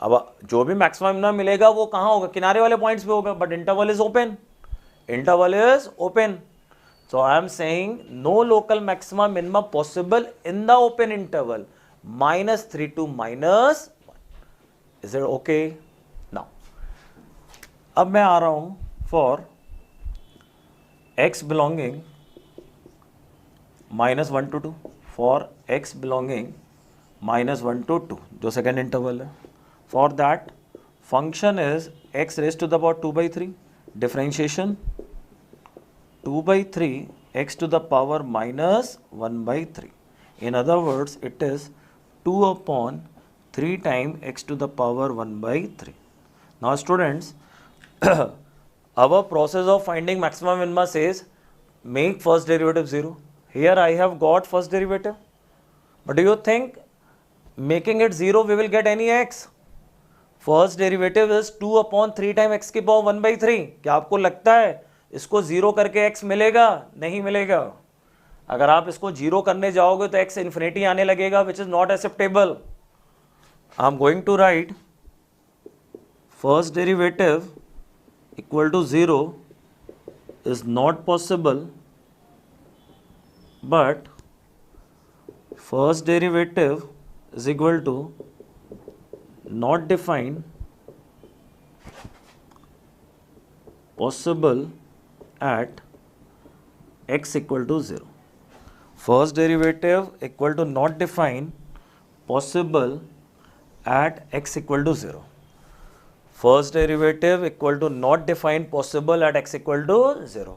अब जो भी मैक्सिमा मिनिमा मिलेगा वो कहाँ होगा? किनारे वाले पॉइंट्स पे होगा, but interval is open, interval is open. So I am saying no local maxima minima possible in the open interval -3 to -1। Is it okay? Now, अब मैं आ रहा हूं for x belonging -1 to 2, for x belonging -1 to 2, जो second interval है। For that function is x raised to the power 2/3, differentiation 2/3 x to the power -1/3. In other words, it is 2/3 times x to the power 1/3. Now students, our process of finding maximum minima says make first derivative 0. Here I have got first derivative, but do you think making it 0 we will get any x? First derivative is 2/3 times x की power 1/3। क्या आपको लगता है इसको 0 करके x मिलेगा? नहीं मिलेगा। अगर आप इसको 0 करने जाओगे तो x इन्फिनिटी आने लगेगा, which is not acceptable. I am going to write first derivative equal to 0 is not possible, but first derivative is equal to not defined possible at x equal to 0. First derivative equal to not defined, possible at x equal to 0. First derivative equal to not defined, possible at x equal to 0.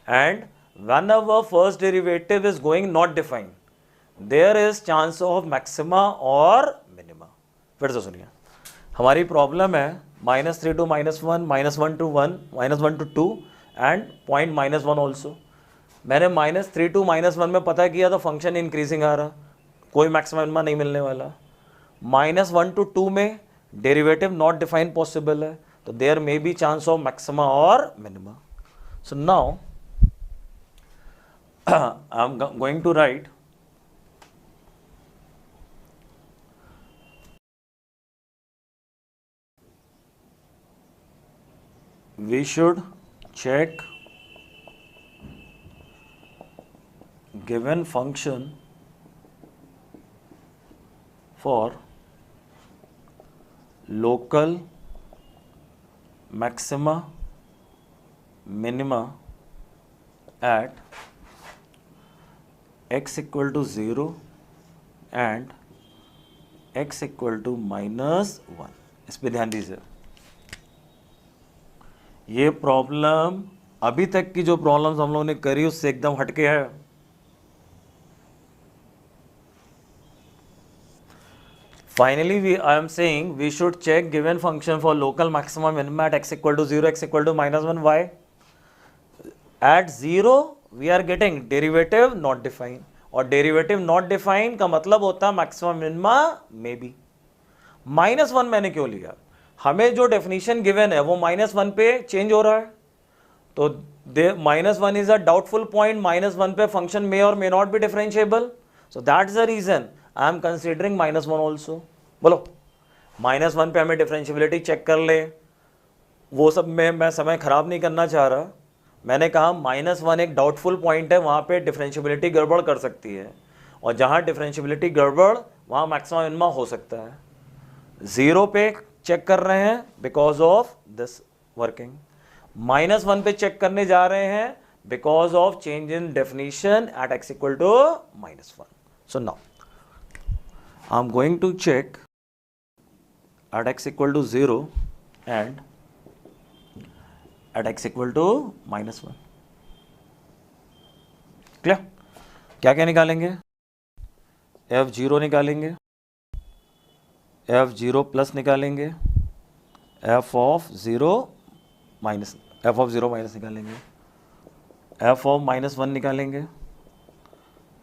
And whenever first derivative is going not defined, there is chance of maxima or minima. फिर से सुनिए, हमारी problem है -3 to -1, -1 to 1, -1 to 2 and point -1 also. मैंने -3 to -1 में पता किया तो फंक्शन इंक्रीजिंग आ रहा, कोई मैक्सिमम मिनिमा नहीं मिलने वाला। -1 to 2 में डेरिवेटिव नॉट डिफाइन पॉसिबल है, तो there may be chance of maxima और minima. So now I am going to write we should check given function for local maxima minima at x equal to 0 and x equal to -1। इस पे ध्यान दीजिए, ये problem अभी तक की जो प्रॉब्लम्स हम लोगों ने करी उससे एकदम हटके है। Finally I am saying we should check given function for local maximum minima at x equal to 0, x equal to -1। Why? At 0 we are getting derivative not define, और डेरिवेटिव नॉट डिफाइन का मतलब होता है maximum minima may be. -1 मैंने क्यों लिया? हमें जो डेफिनेशन गिवन है वो -1 पे चेंज हो रहा है, तो -1 इज अ डाउटफुल पॉइंट, -1 पे फंक्शन मे और may not be differentiable, so that is the reason I am considering -1 also. बोलो, -1 पे हमें डिफरेंशियबिलिटी चेक कर ले, वो सब में मैं समय खराब नहीं करना चाह रहा। मैंने कहा -1 एक डाउटफुल पॉइंट है, वहाँ पे डिफरेंशियबिलिटी गड़बड़ कर सकती है, और जहाँ डिफरेंशियबिलिटी गड़बड़ वहाँ मैक्सिमम मिनिमा हो सकता है। 0 पे चेक कर रहे हैं बिकॉज ऑफ दिस वर्किंग, -1 पे चेक करने जा रहे हैं because of change in definition at x equal to -1. So now I am going to check at x equal to 0 and at x equal to -1. Clear? क्या क्या निकालेंगे? f0 निकालेंगे, f0 plus निकालेंगे, f of 0 माइनस निकालेंगे, f of -1 निकालेंगे,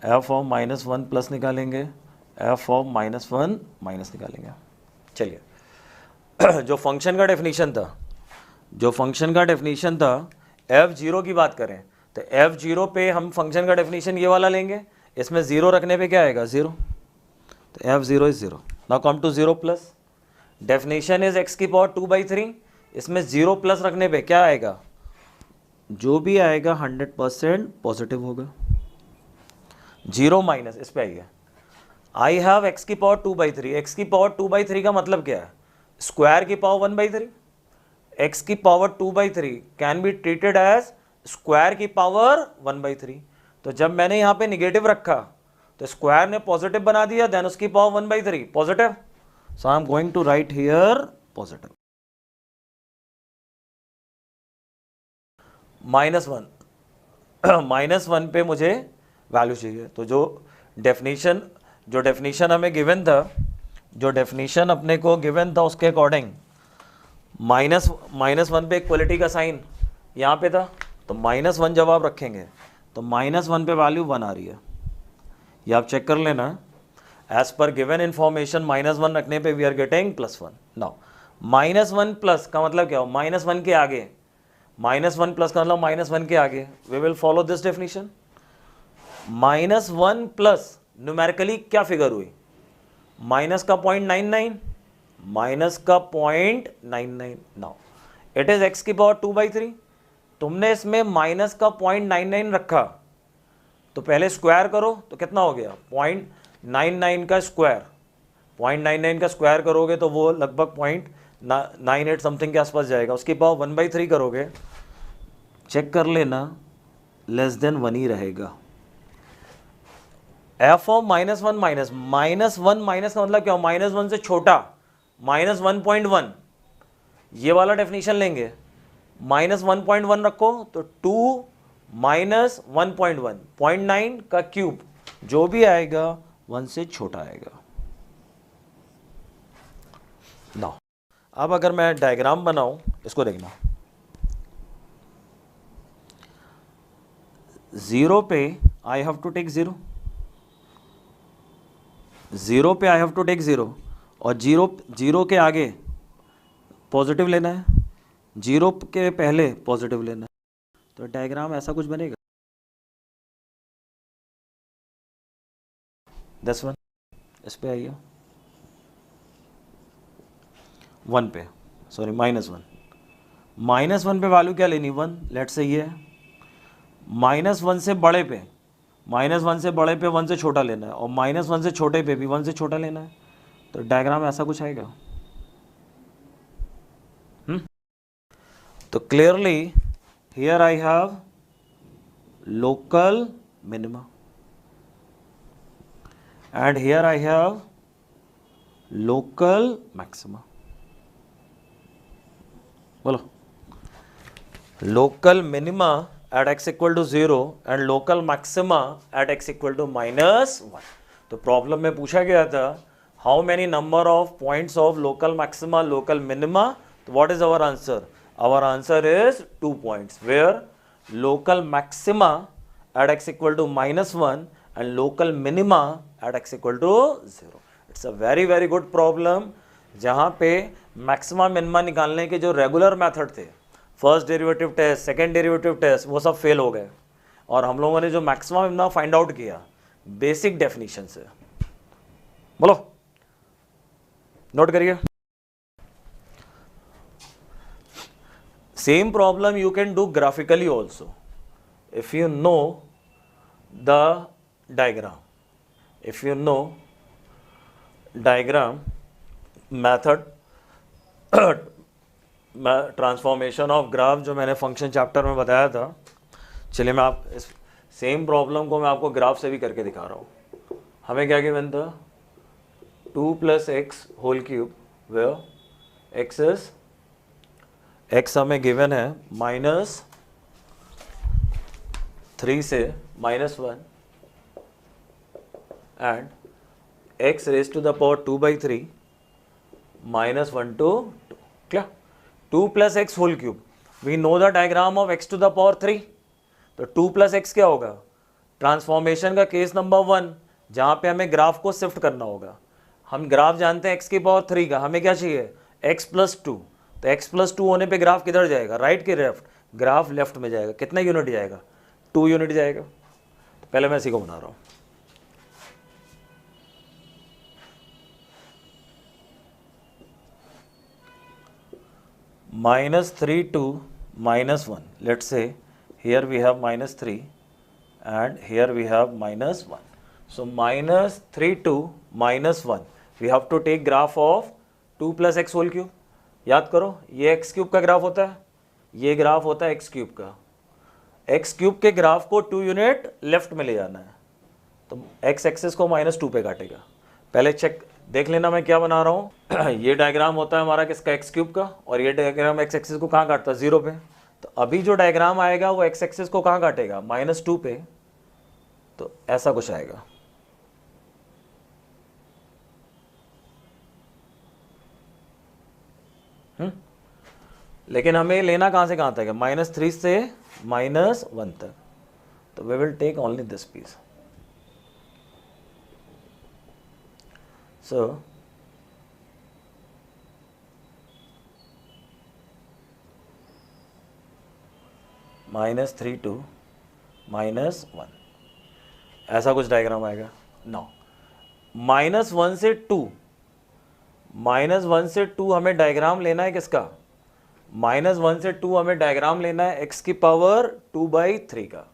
f of -1 plus निकालेंगे, f of -1 minus निकालेंगे. चलिए, जो फंक्शन का डेफिनेशन था f0 की बात करें तो f0 पे हम फंक्शन का डेफिनेशन ये वाला लेंगे, इसमें 0 रखने पे क्या आएगा 0, तो f0 is 0. Now come to 0 plus, definition is x की पावर 2/3, इसमें 0 प्लस रखने पे क्या आएगा, जो भी आएगा 100% पॉजिटिव होगा. 0 माइनस इस पे आइए, आई हैव x की पावर 2/3, x की पावर 2/3 का मतलब क्या है, स्क्वायर की पावर 1/3, x की power 2/3 can be treated as square की पावर 1/3. तो जब मैंने यहां पे निगेटिव रखा तो स्क्वायर ने पॉजिटिव बना दिया, देन उसकी power 1/3 positive, so I am going to write here positive. -1 पे मुझे वैल्यू चाहिए, तो जो डेफिनेशन हमें गिवन था, जो डेफिनेशन अपने को गिवन था उसके अकॉर्डिंग -1 पे इक्वलिटी का साइन यहाँ पे था, तो -1 जब आप रखेंगे तो -1 पे वैल्यू 1 आ रही है, ये आप चेक कर लेना. एज पर गिवन इंफॉर्मेशन -1 रखने पे we are getting +1. Now -1 plus का मतलब क्या हो, -1 के आगे, -1 प्लस का मतलब -1 के आगे we will follow this definition. -1 plus numerically क्या फिगर हुई, माइनस का 0.99, माइनस का 0.99. नाउ इट इज x की पावर 2/3, तुमने इसमें माइनस का 0.99 रखा, तो पहले स्क्वायर करो तो कितना हो गया 0.99 का स्क्वायर, 0.99 का स्क्वायर करोगे तो वो लगभग 0.98 समथिंग के आसपास जाएगा, उसकी पावर 1/3 करोगे, चेक कर लेना लेस देन 1 ही रहेगा. f ऑफ -1 माइनस माइनस का मतलब क्या हो, -1 से छोटा, -1.1, ये वाला डेफिनेशन लेंगे, -1.1 रखो तो 2 -1.1, 0.9 का क्यूब, जो भी आएगा 1 से छोटा आएगा. ना अब अगर मैं डायग्राम बनाऊं, इसको देखना, 0 पे आई हैव टू टेक 0, 0 पे आई हैव टू टेक 0, और 0 के आगे पॉजिटिव लेना है, 0 के पहले पॉजिटिव लेना है, तो डायग्राम ऐसा कुछ बनेगा. 10 इस पे आइए, 1 पे सॉरी -1 पे वैल्यू क्या लेनी 1, लेट्स से ये -1 से बड़े पे, -1 से बड़े पे 1 से छोटा लेना है, और -1 से छोटे पे भी 1 से छोटा लेना है, तो डायग्राम ऐसा कुछ आएगा. तो clearly here I have local minima and here I have local maxima. बोलो, local minima at x equal to 0 and local maxima at x equal to -1. तो प्रॉब्लम में पूछा गया था how many number of points of local maxima local minima, तो what is our answer, our answer is 2 points where local maxima at x equal to -1 and local minima at x equal to 0. It's a very very good problem, जहाँ पे मैक्सिमा minima निकालने के जो regular method थे, first derivative test, second derivative test, वो सब fail हो गए, और हम लोगों ने जो मैक्सिमम मिनिमा फाइंड आउट किया बेसिक डेफिनेशन से. बोलो, नोट करिए. Same problem you can do graphically also if you know the diagram, if you know diagram method, transformation of graph जो मैंने फंक्शन चैप्टर में बताया था, चलिए मैं आप इस सेम प्रॉब्लम को मैं आपको ग्राफ से भी करके दिखा रहा हूँ। हमें क्या गिवन था, 2 + x whole cube where x हमें गिवन है -3 से -1 and x raised to the power 2/3 -1 to 2. Clear? 2 + x whole cube, we know the diagram of x to the power 3, तो 2 + x क्या होगा, ट्रांसफॉर्मेशन का केस नंबर 1 जहाँ पे हमें ग्राफ को शिफ्ट करना होगा। हम ग्राफ जानते हैं x की पावर 3 का, हमें क्या चाहिए x + 2, तो x + 2 होने पे ग्राफ किधर जाएगा, राइट के लेफ्ट, ग्राफ लेफ्ट में जाएगा। कितना यूनिट जाएगा, 2 यूनिट जाएगा। तो पहले मैं इसी को बना रहा हूँ, -3 to -1. Let's say here we have -3 and here we have -1. So -3 to -1 we have to take graph of 2 + x whole cube. याद करो ये x क्यूब का ग्राफ होता है, ये ग्राफ होता है x क्यूब का। x क्यूब के ग्राफ को 2 यूनिट लेफ्ट में ले जाना है, तो x एक्सिस को -2 पे काटेगा। पहले चेक देख लेना मैं क्या बना रहा हूँ। ये डायग्राम होता है हमारा किसका, x क्यूब का, और ये डायग्राम x एक्सिस को कहाँ काटता है, 0 पे। तो अभी जो डायग्राम आएगा वो x एक्सिस को कहाँ काटेगा, -2 पे, तो ऐसा कुछ आएगा। लेकिन हमें लेना कहाँ से कहाँ तक है, -3 से -1 तक, तो we will take only this piece. So -3 to -1 ऐसा कुछ डायग्राम आएगा। नाउ -1 से 2, -1 से 2 हमें डायग्राम लेना है किसका, -1 से 2 हमें डायग्राम लेना है x की पावर 2/3 का।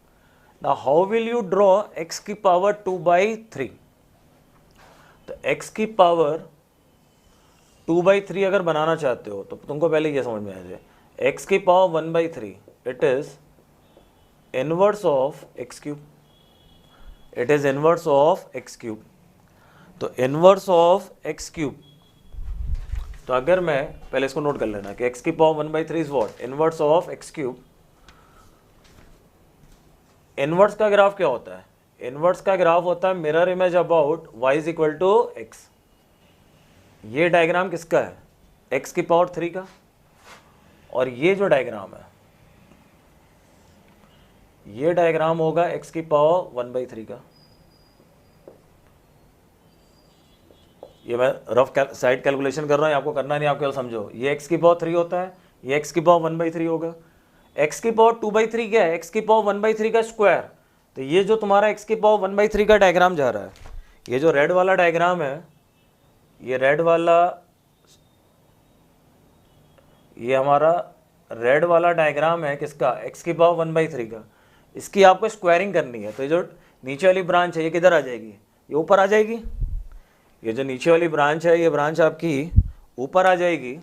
Now how will you draw x की पावर 2/3, तो x की पावर 2/3 अगर बनाना चाहते हो तो तुमको पहले ये समझ में आ जाए, x की power 1/3 it is inverse of x cube, it is inverse of x cube. तो इनवर्स ऑफ x क्यूब, तो अगर मैं पहले इसको नोट कर लेना कि x की power 1/3 is what, inverse of x cube. Inverse का ग्राफ क्या होता है, इनवर्स का ग्राफ होता है mirror image about y = x। ये डायग्राम किसका है, x की पावर 3 का, और ये जो डायग्राम है ये डायग्राम होगा x की पावर 1/3 का। ये मैं रफ साइड कैलकुलेशन कर रहा हूँ, आपको करना नहीं, आप केवल समझो। ये x की पावर 3 होता है, ये x की पावर 1/3 होगा। x की पावर 2/3 क्या है, x की पावर 1/3 का स्क्वायर। तो ये जो तुम्हारा x की पावर 1/3 का डायग्राम जा रहा है, ये जो रेड वाला डायग्राम है, ये रेड वाला, ये हमारा रेड वाला डायग्राम है किसका, x की पावर 1/3 का। इसकी आपको स्क्वायरिंग करनी है, तो ये जो नीचे वाली ब्रांच है ये किधर आ जाएगी, ये ऊपर आ जाएगी। ये जो नीचे वाली ब्रांच है ये ब्रांच आपकी ऊपर आ जाएगी।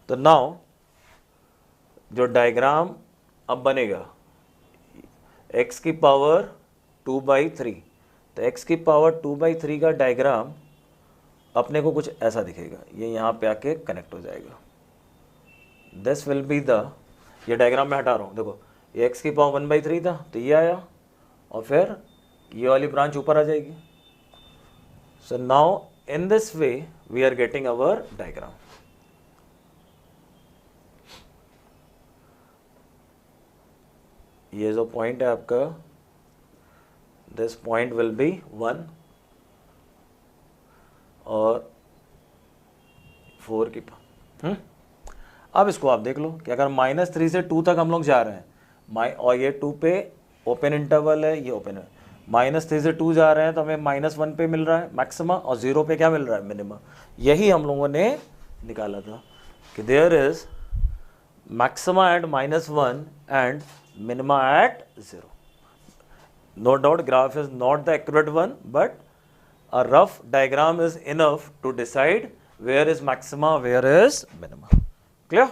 तो नाउ जो डायग्राम अब बनेगा x की पावर 2/3, तो x की पावर 2/3 का डायग्राम अपने को कुछ ऐसा दिखेगा, ये यहाँ पे आके कनेक्ट हो जाएगा। दिस विल बी द, ये डायग्राम मैं हटा रहा हूँ, देखो ये x की पावर 1/3 था, तो ये आया, और फिर ये वाली ब्रांच ऊपर आ जाएगी। So now in this way we are getting our diagram. ये जो पॉइंट है आपका, दिस पॉइंट विल बी 1 और 4 की अब इसको आप देख लो कि अगर -3 से 2 तक हम लोग जा रहे हैं, और ये 2 पे ओपन इंटरवल है, ये ओपन है, -3 से 2 जा रहे हैं तो हमें -1 पे मिल रहा है मैक्सिमा, और 0 पे क्या मिल रहा है, मिनिमा। यही हम लोगों ने निकाला था कि there is maxima at -1 and minima at 0. No doubt graph is not the accurate one, but a rough diagram is enough to decide where is maxima, where is minima. Clear?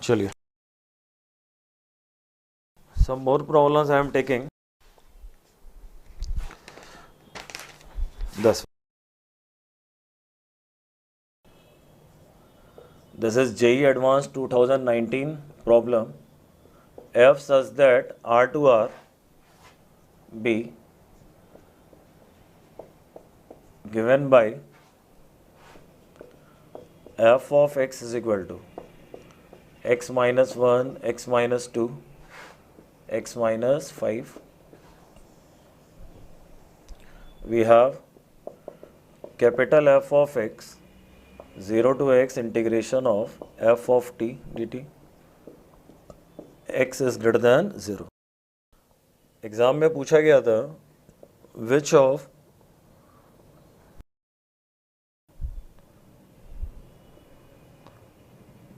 चलिए, some more problems I am taking. This is JEE Advanced 2019 problem. F such that R to R be given by f of x is equal to x minus 1, x minus 2, x minus 5. We have capital F of x 0 to x integration of f of t dt. x is greater than 0. Exam में पूछा गया था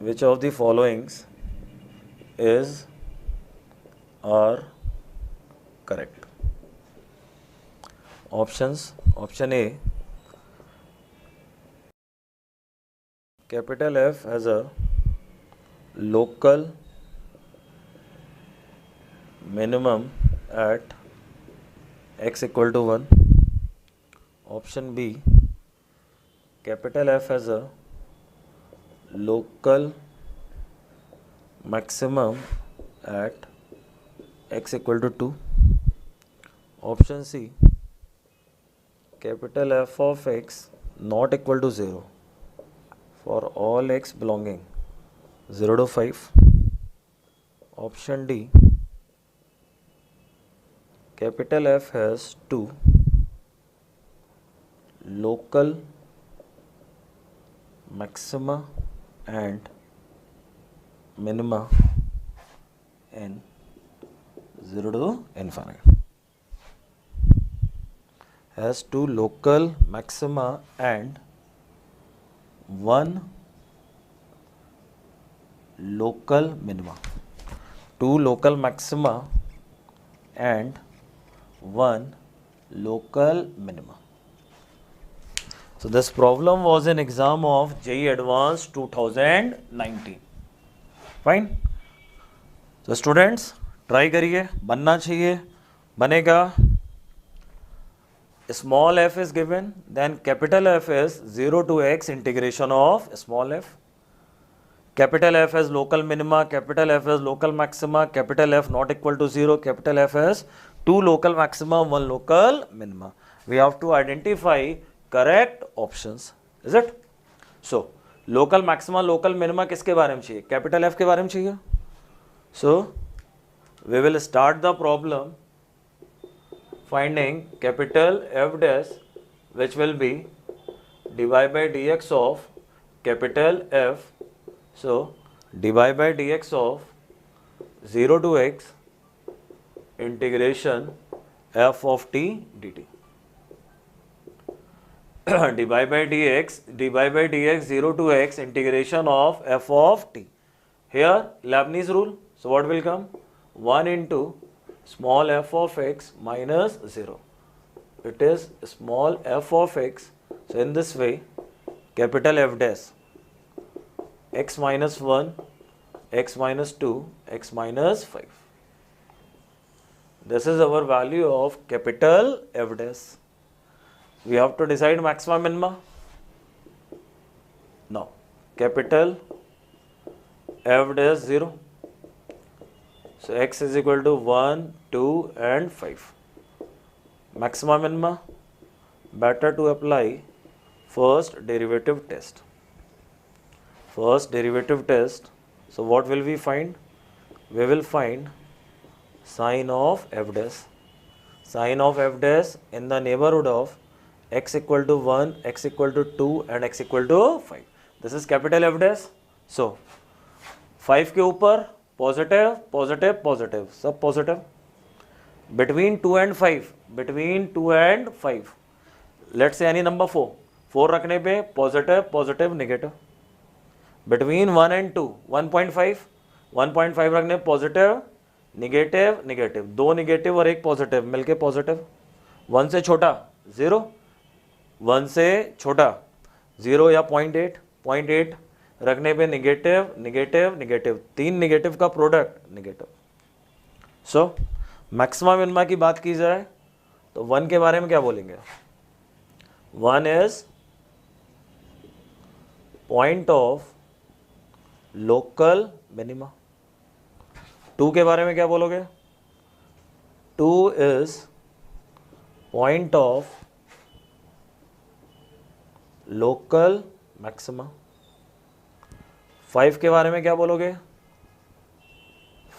which of the followings is are correct. Options. Option A, capital F has a local minimum at x equal to 1. Option B, capital F has a local maximum at x equal to 2. Option C, capital F of x not equal to 0 for all x belonging 0 to 5. Option D, capital F has 2 local maxima and minima in 0 to infinite. Has 2 local maxima and 1 local minima. 2 local maxima and 1 local minima. So this problem was an exam of JEE Advanced 2019. Fine. So students, try करिए, बनना चाहिए, बनेगा. Small f is given, then capital F is 0 to x integration of small f. Capital F has local minima, capital F has local maxima, capital F not equal to 0, capital F has 2 local maxima, 1 local minima. We have to identify correct options, is it? So, local maxima, local minima किसके बारे में चाहिए? Capital F के बारे में चाहिए. So, we will start the problem finding capital F dash, which will be dy by dx of capital F. So, dy by dx of 0 to x integration f of t dt. dy by dx 0 to x integration of f of t. Here Leibniz rule. So what will come? 1 into small f of x minus 0. It is small f of x. So in this way, capital F dash x minus 1, x minus 2, x minus 5. This is our value of capital F dash. We have to decide maxima minima. Now, capital F dash 0. So x is equal to 1, 2 and 5. Maxima minima, better to apply first derivative test. First derivative test. So what will we find? We will find sine of f dash. Sine of f dash in the neighborhood of x equal to 1, x equal to 2 and x equal to 5. This is capital F dash. So 5 के ऊपर positive, positive, positive, सब positive. Between 2 and 5, between 2 and 5, let's say any number 4. 4 रखने पे positive positive negative, between 1 and 2 1.5 रखने positive negative negative, 2 negative और 1 positive मिलके positive, 1 से छोटा 0, 1 से छोटा 0 या 0.8 रखने पे निगेटिव निगेटिव निगेटिव, 3 निगेटिव का प्रोडक्ट निगेटिव। सो मैक्सिमा मिनिमा की बात की जाए तो 1 के बारे में क्या बोलेंगे, 1 is point of local minima. 2 के बारे में क्या बोलोगे, 2 is point of local maxima. 5 के बारे में क्या बोलोगे,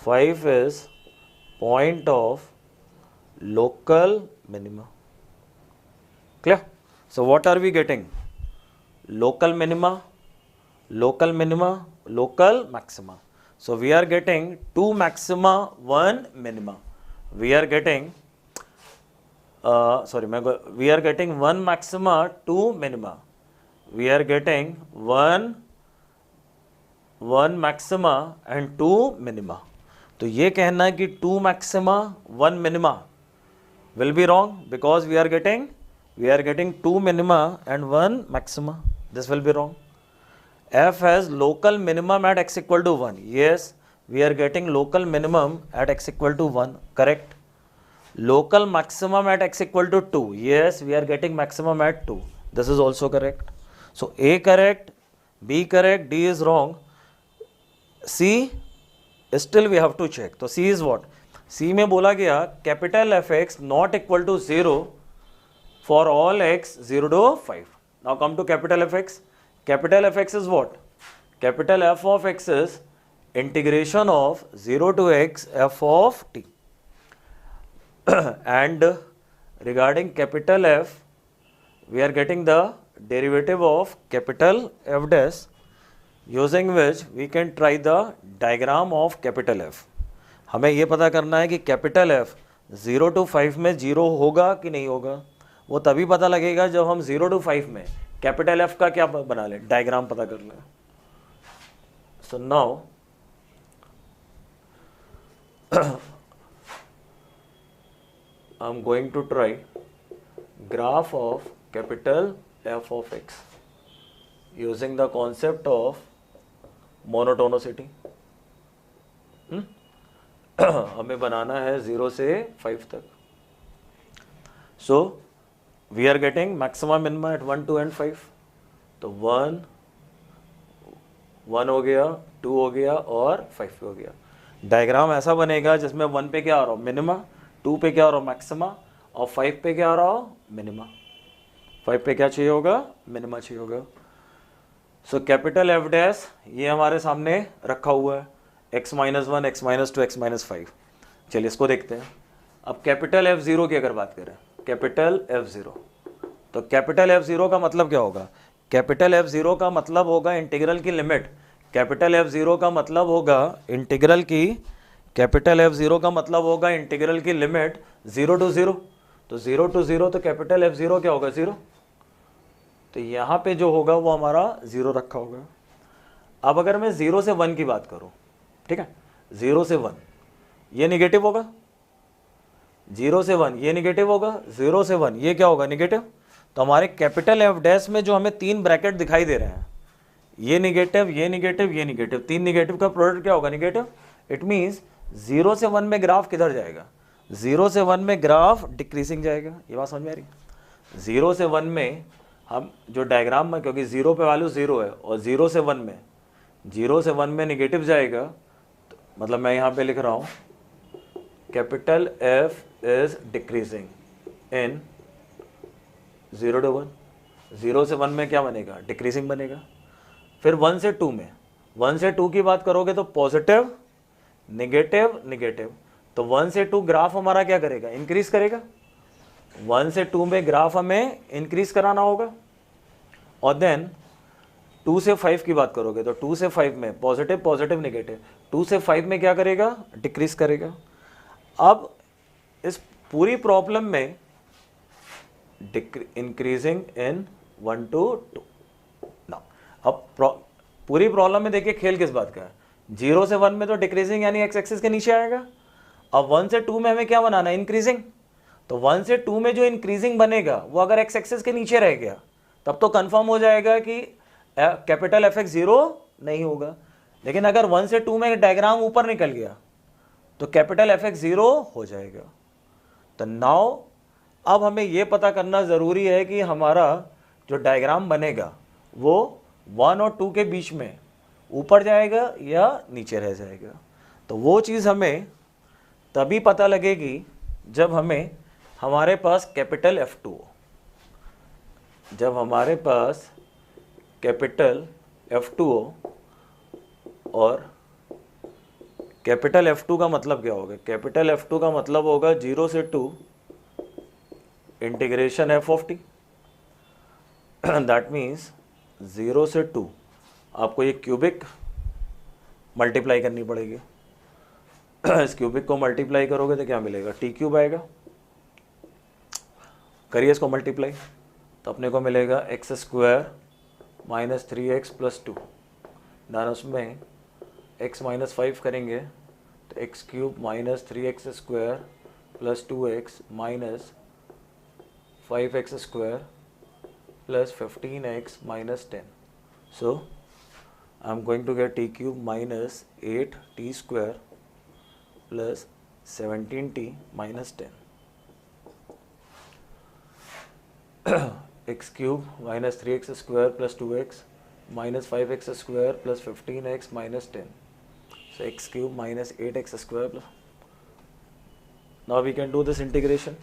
5 is point of local minima. Clear? So what are we getting, local minima, local minima, local maxima. So we are getting 2 maxima, 1 minima. We are getting we are getting 1 maxima, 2 minima. We are getting 1 maxima and 2 minima. तो ये कहना है कि 2 maxima 1 minima will be wrong because we are getting 2 minima and 1 maxima. This will be wrong. F has local minimum at x equal to 1. Yes, we are getting local minimum at x equal to 1. Correct. Local maximum at x equal to 2. Yes, we are getting maximum at 2. This is also correct. So A correct, B correct, D is wrong. C still we have to check. So C is what? C में बोला गया capital Fx not equal to 0 for all x 0 to 5. Now come to capital Fx. Capital Fx is what? Capital F of x is integration of 0 to x f of t. And regarding capital F, we are getting the derivative of capital F dash, using which we can try the diagram of capital F. हमें ये पता करना है कि capital F 0 to 5 में 0 होगा कि नहीं होगा। वो तभी पता लगेगा जब हम 0 to 5 में कैपिटल एफ का क्या बना ले, डायग्राम पता कर ले। So now I am going to try graph of capital F of x using the concept of monotonicity. हमें बनाना है 0 से 5 तक। सो we are getting maximum minima at 1, 2 and 5. तो 1 हो गया, 2 हो गया और 5 हो गया। डायग्राम ऐसा बनेगा जिसमें 1 पे क्या आ रहा हो मिनिमा, 2 पे क्या आ रहा हो मैक्सिमा और 5 पे क्या आ रहा हो मिनिमा। 5 पे क्या चाहिए होगा, मिनिमा चाहिए होगा। सो कैपिटल एफ डैश ये हमारे सामने रखा हुआ है, x-1, x-2, x-5। चलिए इसको देखते हैं। अब कैपिटल F0 की अगर बात करें, कैपिटल F0, तो कैपिटल F0 का मतलब क्या होगा, कैपिटल F0 का मतलब होगा इंटीग्रल की लिमिट। कैपिटल F0 का मतलब होगा इंटीग्रल की, कैपिटल F0 का मतलब होगा इंटीग्रल की लिमिट 0 to 0। तो 0 to 0 तो कैपिटल F0 क्या होगा, 0। तो यहाँ पे जो होगा वो हमारा 0 रखा होगा। अब अगर मैं 0 से 1 की बात करूँ, ठीक है, 0 से 1 ये निगेटिव होगा, 0 से 1 ये निगेटिव होगा, 0 से 1 ये क्या होगा, निगेटिव। तो हमारे कैपिटल एफ डैश में जो हमें 3 ब्रैकेट दिखाई दे रहे हैं, ये निगेटिव, ये निगेटिव, ये निगेटिव, 3 निगेटिव का प्रोडक्ट क्या होगा, निगेटिव। इट मीन्स 0 से 1 में ग्राफ किधर जाएगा, 0 से 1 में ग्राफ डिक्रीजिंग जाएगा। ये बात समझ में आ रही है। 0 से 1 में हम जो डायग्राम में, क्योंकि 0 पे वैल्यू 0 है और 0 से 1 में निगेटिव जाएगा, तो मतलब मैं यहाँ पे लिख रहा हूँ capital F is decreasing in 0 to 1। 0 से 1 में क्या बनेगा, डिक्रीजिंग बनेगा। फिर 1 से 2 में, 1 से 2 की बात करोगे तो पॉजिटिव निगेटिव निगेटिव। तो 1 से 2 ग्राफ हमारा क्या करेगा, इंक्रीज करेगा। 1 से 2 में ग्राफ हमें इंक्रीज कराना होगा। और देन 2 से 5 की बात करोगे तो 2 से 5 में पॉजिटिव पॉजिटिव निगेटिव, 2 से 5 में क्या करेगा, डिक्रीज करेगा। अब इस पूरी प्रॉब्लम में इंक्रीजिंग इन 1 to 2 ना। अब पूरी प्रॉब्लम में देखिए खेल किस बात का है, 0 से 1 में तो डिक्रीजिंग यानी एक्स एक्सिस के नीचे आएगा। अब 1 से 2 में हमें क्या बनाना है, इंक्रीजिंग। तो 1 से 2 में जो इंक्रीजिंग बनेगा वो अगर एक्स एक्सिस के नीचे रह गया तब तो कंफर्म हो जाएगा कि कैपिटल एफ एक्स 0 नहीं होगा। लेकिन अगर 1 से 2 में डायग्राम ऊपर निकल गया तो कैपिटल एफ एक्स 0 हो जाएगा। तो नाउ अब हमें यह पता करना ज़रूरी है कि हमारा जो डायग्राम बनेगा वो 1 और 2 के बीच में ऊपर जाएगा या नीचे रह जाएगा। तो वो चीज़ हमें तभी पता लगेगी जब हमारे पास कैपिटल F2 हो। जब हमारे पास कैपिटल F2 हो, और कैपिटल F2 का मतलब क्या होगा, कैपिटल F2 का मतलब होगा 0 से 2 integration F of T. That means 0 से 2 आपको ये क्यूबिक मल्टीप्लाई करनी पड़ेगी। इस क्यूबिक को मल्टीप्लाई करोगे तो क्या मिलेगा, टी क्यूब आएगा। करिए इसको मल्टीप्लाई, तो अपने को मिलेगा x square minus 3x plus 2, ना उसमें x माइनस 5 करेंगे तो x cube minus 3x square plus 2x minus 5x square plus 15x minus 10. So I'm going to get t cube minus 8t square plus 17t minus 10. X cube minus 3x square plus 2x minus 5x square plus 15x minus 10. So x cube minus 8x square plus. Now we can do this integration.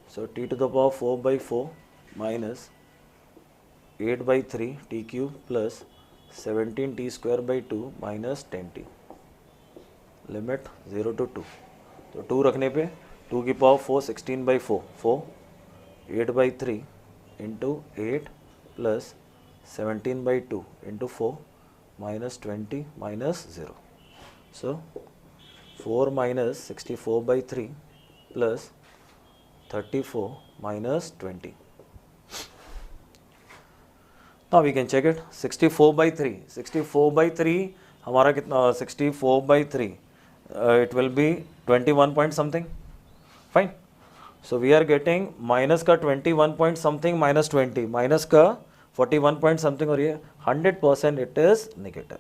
So t to the power 4 by 4 minus 8 by 3 t cube plus 17t square by 2 minus 10t. Limit 0 to 2, तो 2 रखने पे 2 की power 4 16 by 4 4 8 by 3 into 8 plus 17 by 2 into 4 minus 20 minus 0. So 4 minus 64 by 3 plus 34 minus 20. Now we can check it. 64 by 3. 64 by 3 हमारा कितना, 64 by 3 it will be 21 point something. Fine. So we are getting minus का 21 point something minus 20 minus का 41 point something, और ये 100% it is negative.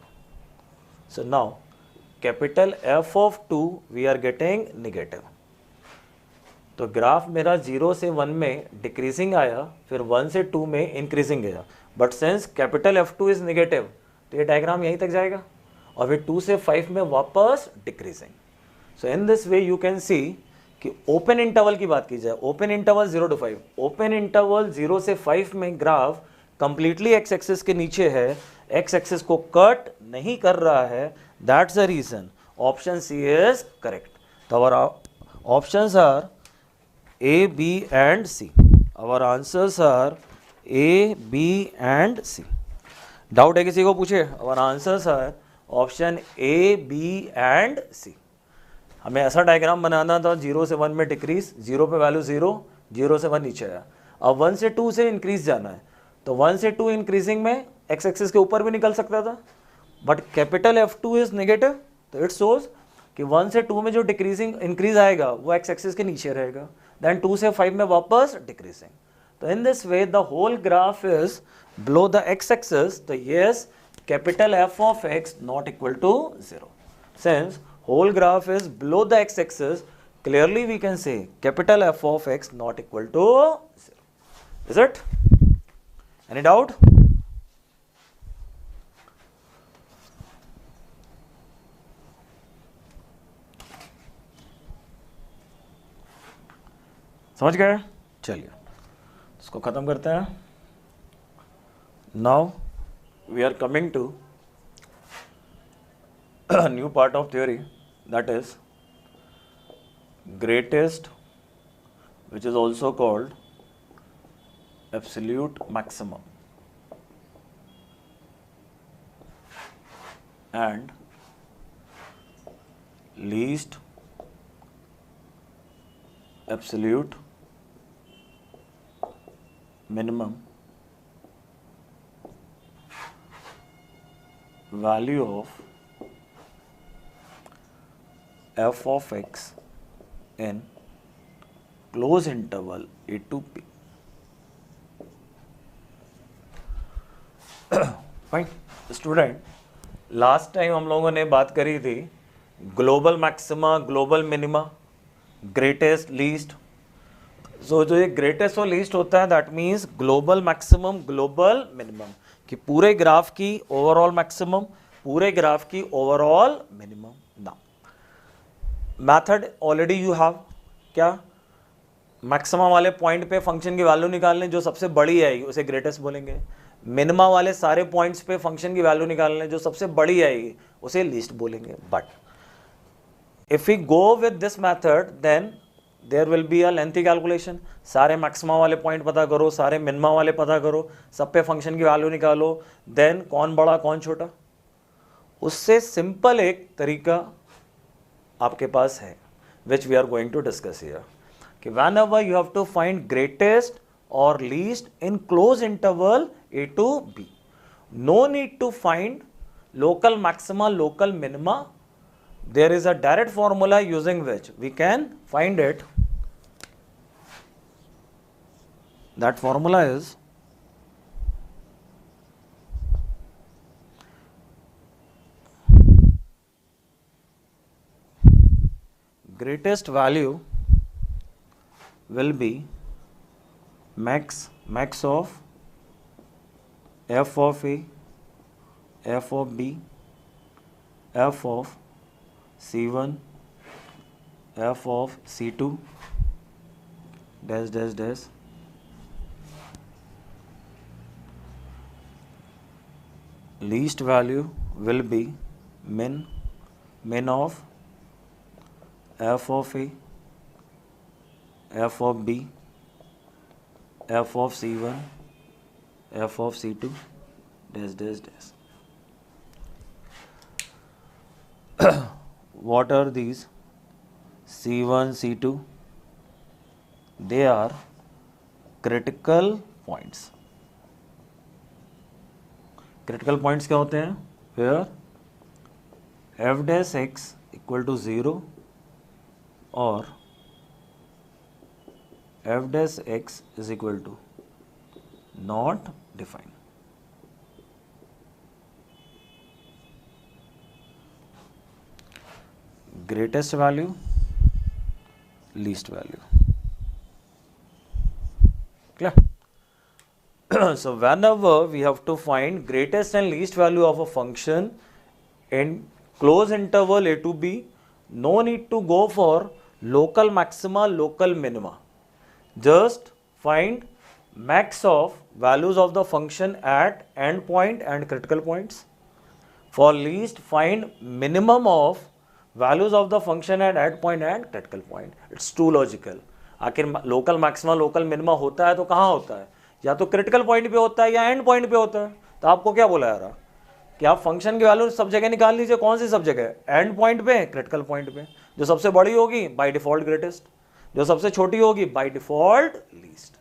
So now capital F of 2 we are getting negative. तो graph मेरा 0 से 1 में decreasing आया, फिर 1 से 2 में इंक्रीजिंग गया, but since capital F2 is negative तो ये डायग्राम यहीं तक जाएगा, और फिर 2 से 5 में वापस decreasing. So in this way you can see कि ओपन इंटरवल की बात की जाए, open interval 0 to 5, open interval 0 से 5 में ग्राफ कंप्लीटली एक्स एक्सिस के नीचे है, एक्स एक्सिस को कट नहीं कर रहा है. That's the reason option C is correct. तो our options are A, B and C. Our answers are A, B and C. Doubt है किसी को पूछे? Our answers are option A, B and C. हमें ऐसा डायग्राम बनाना था 0 से 1 में डिक्रीज, 0 पे वैल्यू 0, 0 से 1 नीचे आया. अब 1 से 2 से इंक्रीज जाना है, तो 1 से 2 इंक्रीजिंग में एक्स एक्सिस के ऊपर भी निकल सकता था, but capital F2 is negative, तो इट शोज कि 1 से 2 में जो डिक्रीजिंग इंक्रीज आएगा वो एक्स एक्सिस के नीचे रहेगा, देन 2 से 5 में वापस डिक्रीजिंग. तो in this way the whole graph is below the x axis. तो yes, capital F of x not equal to 0. Since whole graph is below the x axis, clearly we can say capital F of x not equal to 0. Is it? Any doubt? समझ गए? चलिए इसको खत्म करते हैं. Now we are coming to new part of theory, that is greatest, which is also called absolute maximum and least absolute minimum value of f of x in close interval a to b. Fine student, last time हम लोगों ने बात करी थी global maxima, global minima, greatest, least. So जो ये greatest और least होता है that means global maximum, global minimum, कि पूरे ग्राफ की ओवरऑल मैक्सिमम, पूरे ग्राफ की ओवरऑल मिनिमम. ना मैथड ऑलरेडी यू हैव, क्या मैक्सिमम वाले पॉइंट पे फंक्शन की वैल्यू निकालने, जो सबसे बड़ी आएगी उसे ग्रेटेस्ट बोलेंगे. मिनिमा वाले सारे पॉइंट्स पे फंक्शन की वैल्यू निकालने, जो सबसे बड़ी आएगी उसे लीस्ट बोलेंगे. But if we go with this method then there will be a lengthy calculation. सारे मैक्सिमा वाले पॉइंट पता करो, सारे मिनिमा वाले पता करो, सब पे फंक्शन की वैल्यू निकालो, देन कौन बड़ा कौन छोटा. उससे सिंपल एक तरीका आपके पास है which we are going to discuss here, कि whenever you have to find greatest or least in close interval a to b, no need to find local maxima, local minima. There is a direct formula using which we can find it. That formula is greatest value will be max of f of a, f of b, f of c1, f of c2 dash dash dash, least value will be min of f of a, f of b, f of c1, f of c2 dash dash dash. What are these? c1, c2, they are critical points. Critical points क्या होते हैं? Where f dash x equal to 0 or f dash x is equal to not defined. Greatest value, least value. Clear? So whenever we have to find greatest and least value of a function in close interval a to b, no need to go for local maxima, local minima. Just find max of values of the function at end point and critical points. For least, find minimum of values of the function at end point and critical point. It's too logical. आखिर local maxima, local minima होता है तो कहाँ होता है? या तो critical point पे होता है या एंड पॉइंट पे होता है. तो आपको क्या बोला जा रहा कि आप फंक्शन की वैल्यू सब जगह निकाल लीजिए. कौन सी सब जगह? एंड पॉइंट पे, क्रिटिकल पॉइंट पे. जो सबसे बड़ी होगी बाय डिफॉल्ट ग्रेटेस्ट, जो सबसे छोटी होगी बाय डिफॉल्ट लीस्ट.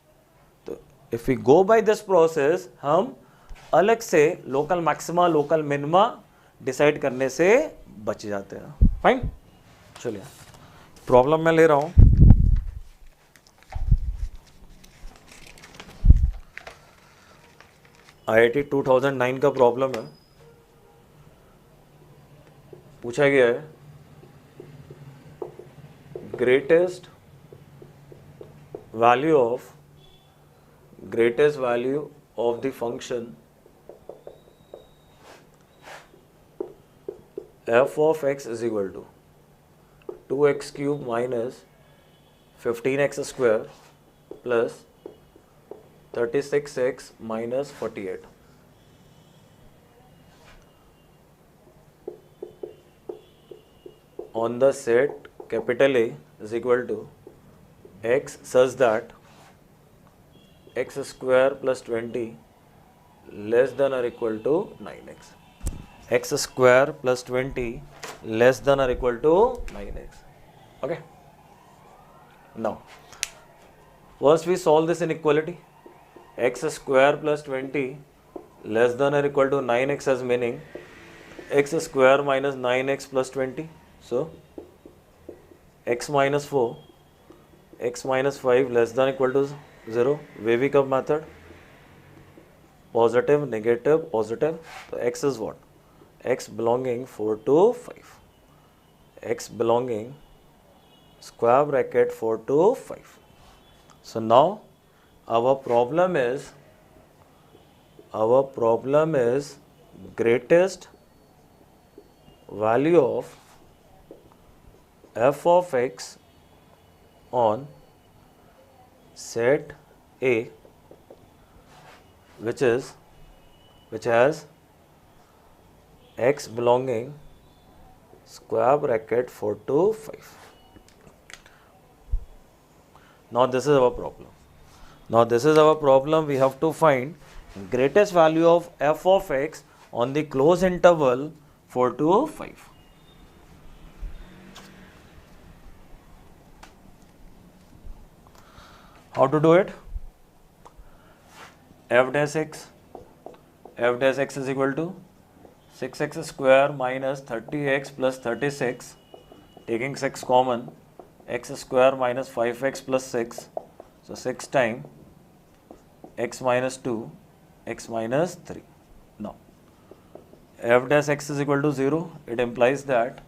तो if we go by this process, हम अलग से local maxima, local minima decide करने से बच जाते हैं. फाइन, चलिए प्रॉब्लम मैं ले रहा हूं. IIT 2009 का प्रॉब्लम है. पूछा गया है greatest value of the function f of x is equal to 2x cube minus 15x square plus 36x minus 48. On the set capital A is equal to x such that x square plus 20 less than or equal to 9x. X square plus 20 less than or equal to 9x. Okay. Now, first we solve this inequality. X square plus 20 less than or equal to 9x has meaning x square minus 9x plus 20. So x minus 4, x minus 5 less than equal to 0. Weber method. Positive, negative, positive. So x is what? X belonging 4 to 5. X belonging square bracket 4 to 5. So now our problem is greatest value of f of x on set A, which has x belonging square bracket 4 to 5. Now this is our problem. We have to find greatest value of f of x on the closed interval 4 to 5. How to do it? F dash x is equal to 6x square minus 30x plus 36, taking 6 common, x square minus 5x plus 6, so 6 times x minus 2, x minus 3. Now, f dash x is equal to 0, it implies that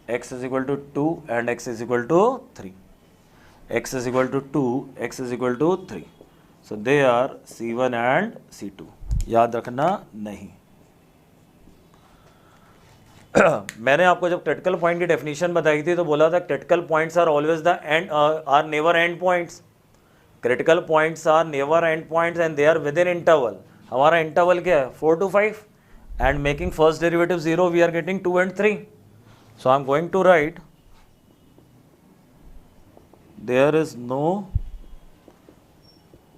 x is equal to 2 and x is equal to 3. X is equal to 2, x is equal to 3. So they are C1 and C2. याद रखना नहीं. मैंने आपको जब critical point की definition बताई थी तो बोला था critical points are always the and are never end points. Critical points are never end points and they are within interval. हमारा इंटरवल क्या है? 4 to 5 and making first derivative 0 we are getting 2 and 3. So I am going to write there is no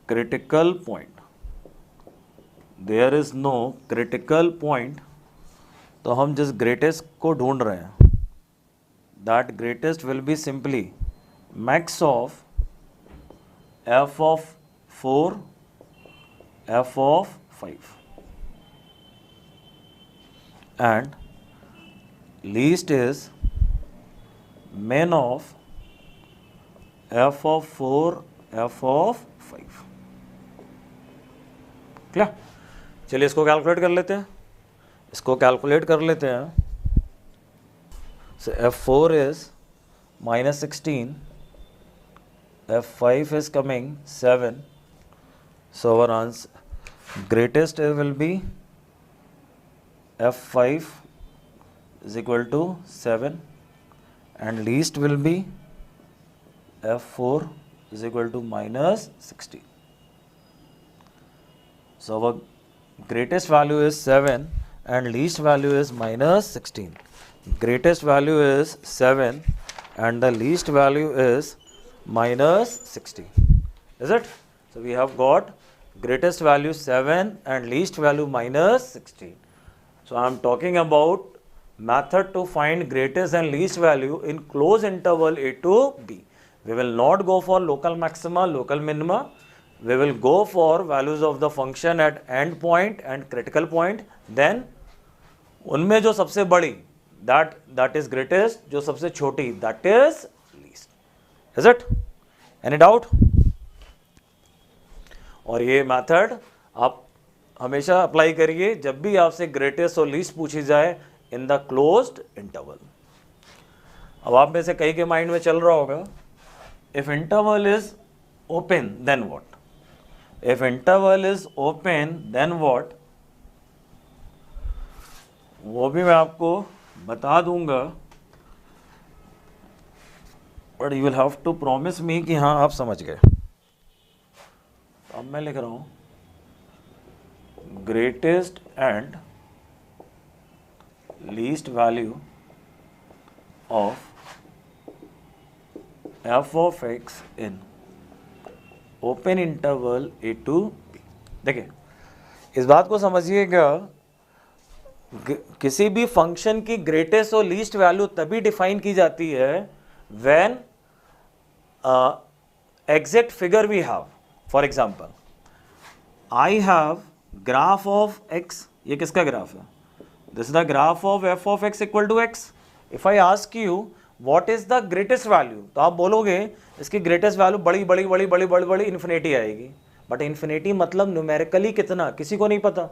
critical point. There is no critical point. तो हम जिस greatest को ढूंढ रहे हैं, that greatest will be simply max of f of 4, f of 5, and least is min of f of 4, f of 5. Clear? चलिए इसको calculate कर लेते हैं. So f4 is minus 16, f5 is coming 7. So our answer greatest will be f5 is equal to 7 and least will be f4 is equal to minus 16. So our greatest value is 7 and least value is minus 16. Greatest value is 7 and the least value is minus 16. Is it? So we have got greatest value 7 and least value minus 16. So I am talking about method to find greatest and least value in closed interval A to B. We will not go for local maxima, local minima. We will go for values of the function at end point and critical point. Then उनमें जो सबसे बड़ी that is greatest, जो सबसे छोटी that is least. Is it? Any doubt? और ये method आप हमेशा अप्लाई करिए जब भी आपसे ग्रेटेस्ट और लीस्ट पूछी जाए इन द क्लोज्ड इंटरवल. अब आप में से कई के माइंड में चल रहा होगा, if interval is open then what? If interval is open, then what? वो भी मैं आपको बता दूंगा, but you will have to promise me कि हाँ आप समझ गए. अब मैं लिख रहा हूँ greatest and least value of f of x in open interval a to b. देखिए इस बात को समझिएगा, किसी भी फंक्शन की ग्रेटेस्ट और लीस्ट वैल्यू तभी डिफाइन की जाती है when exact figure we have. For example I have graph of x. ये किसका ग्राफ है? This is the graph of f of x equal to x. If I ask you what is the greatest value, तो आप बोलोगे इसकी greatest value बड़ी बड़ी बड़ी बड़ी बड़ी बड़ी इन्फिनिटी आएगी, बट इन्फिनिटी मतलब न्यूमेरिकली कितना किसी को नहीं पता.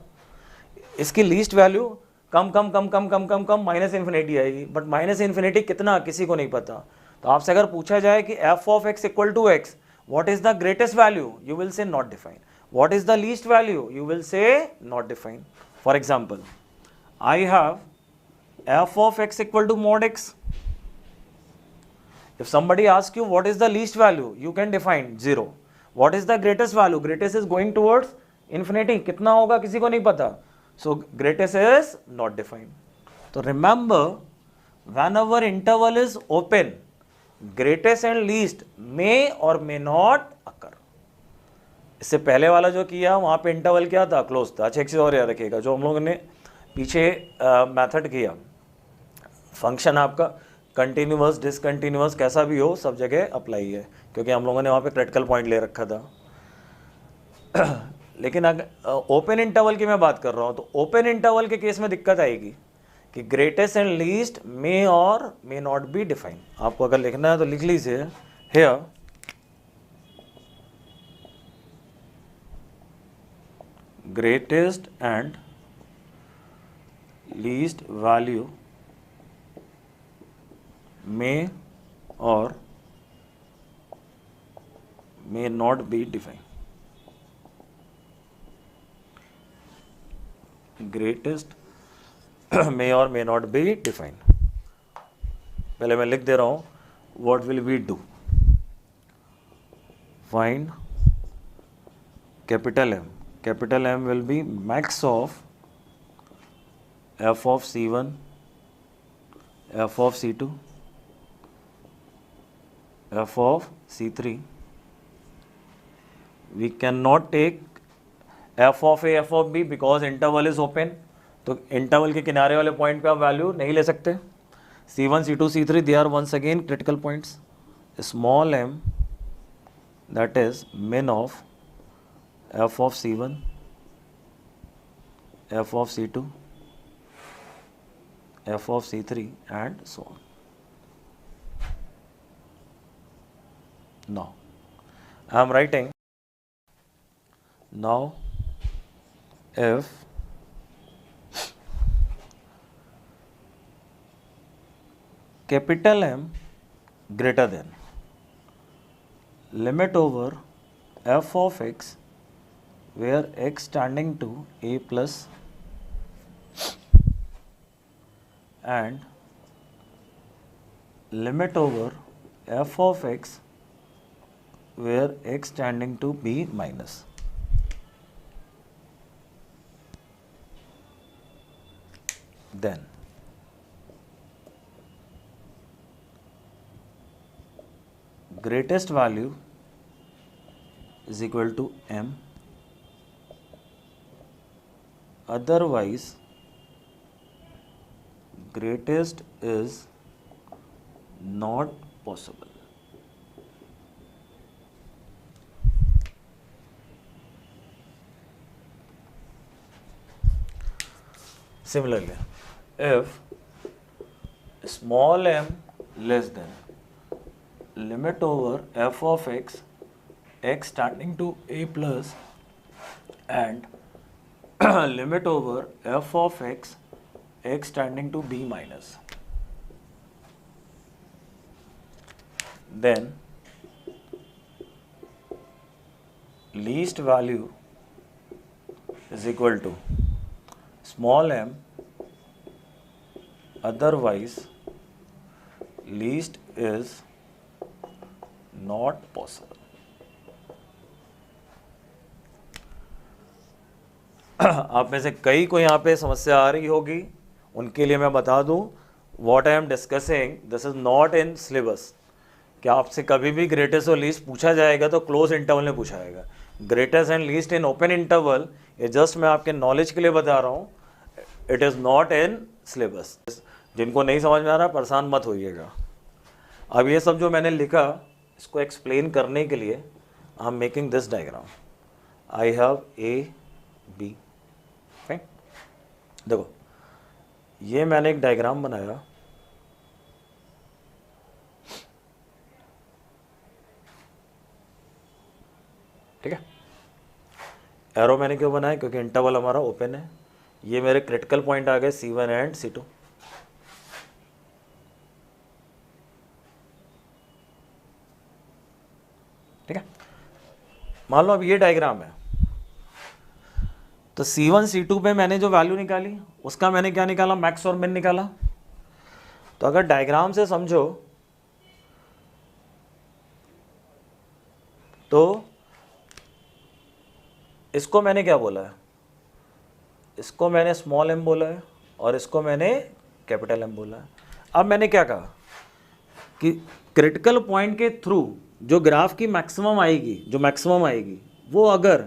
इसकी लीस्ट वैल्यू कम कम कम कम कम कम कम माइनस इन्फिनिटी आएगी, बट माइनस इन्फिनिटी कितना किसी को नहीं पता. तो आपसे अगर पूछा जाए कि f of x equal to x, what is the greatest value, you will say not defined. What is the least value, you will say not defined. For example, I have f of x equal to mod x. If somebody asks you what is the least value, you can define 0. What is the greatest value, greatest is going towards infinity, कितना होगा किसी को नहीं पता. So greatest is not defined. So remember, whenever interval is open, greatest and least may or may not occur. इससे पहले वाला जो किया वहाँ पे इंटरवल क्या था, क्लोज था. अच्छा एक चीज़ और याद रखिएगा, जो हम लोगों ने पीछे मेथड किया, फंक्शन आपका कंटिन्यूअस डिसकंटिन्यूअस कैसा भी हो सब जगह अप्लाई है, क्योंकि हम लोगों ने वहाँ पे क्रिटिकल पॉइंट ले रखा था. लेकिन अगर ओपन इंटरवल की मैं बात कर रहा हूँ, तो ओपन इंटरवल के केस में दिक्कत आएगी कि ग्रेटेस्ट एंड लीस्ट मे और मे नॉट बी डिफाइन. आपको अगर लिखना है तो लिख लीजिए, here greatest and least value may or may not be defined. Greatest may or may not be defined. पहले मैं लिख दे रहा हूँ, what will we do? Find capital M. Capital M will be max of f of c1, f of c2, f of c3. We cannot take f of a, f of b because interval is open. तो interval के किनारे वाले point पे आप value नहीं ले सकते. c1, c2, c3 they are once again critical points. Small m, that is min of f of c1, f of c2, f of c3 and so on. Now I am writing, now if capital M greater than limit over f of x where x tending to a plus and limit over f of x where x tending to b minus. Then greatest value is equal to m, otherwise greatest is not possible. Similarly, if small m less than limit over f of x, x tending to a plus and limit over f of x, x tending to b minus, then least value is equal to small m, otherwise least is not possible. आप में से कई को यहाँ पे समस्या आ रही होगी, उनके लिए मैं बता दूँ, what I am discussing this is not in syllabus. क्या आपसे कभी भी ग्रेटेस्ट और लीस्ट पूछा जाएगा तो क्लोज इंटरवल में पूछा जाएगा. Greatest and least in open interval, ये जस्ट मैं आपके नॉलेज के लिए बता रहा हूँ, it is not in syllabus. जिनको नहीं समझ में आ रहा परेशान मत होइएगा. अब ये सब जो मैंने लिखा इसको एक्सप्लेन करने के लिए I am making this diagram. I have a b. देखो ये मैंने एक डायग्राम बनाया, ठीक है। एरो मैंने क्यों बनाया, क्योंकि इंटरवल हमारा ओपन है। ये मेरे क्रिटिकल पॉइंट आ गए C1 एंड C2, ठीक है। मान लो अब ये डायग्राम है, तो C1 C2 पे मैंने जो वैल्यू निकाली उसका मैंने क्या निकाला, मैक्स और मिन निकाला। तो अगर डायग्राम से समझो तो इसको मैंने क्या बोला है, इसको मैंने स्मॉल m बोला है और इसको मैंने कैपिटल M बोला है। अब मैंने क्या कहा कि क्रिटिकल पॉइंट के थ्रू जो ग्राफ की मैक्सिमम आएगी, जो मैक्सिमम आएगी वो अगर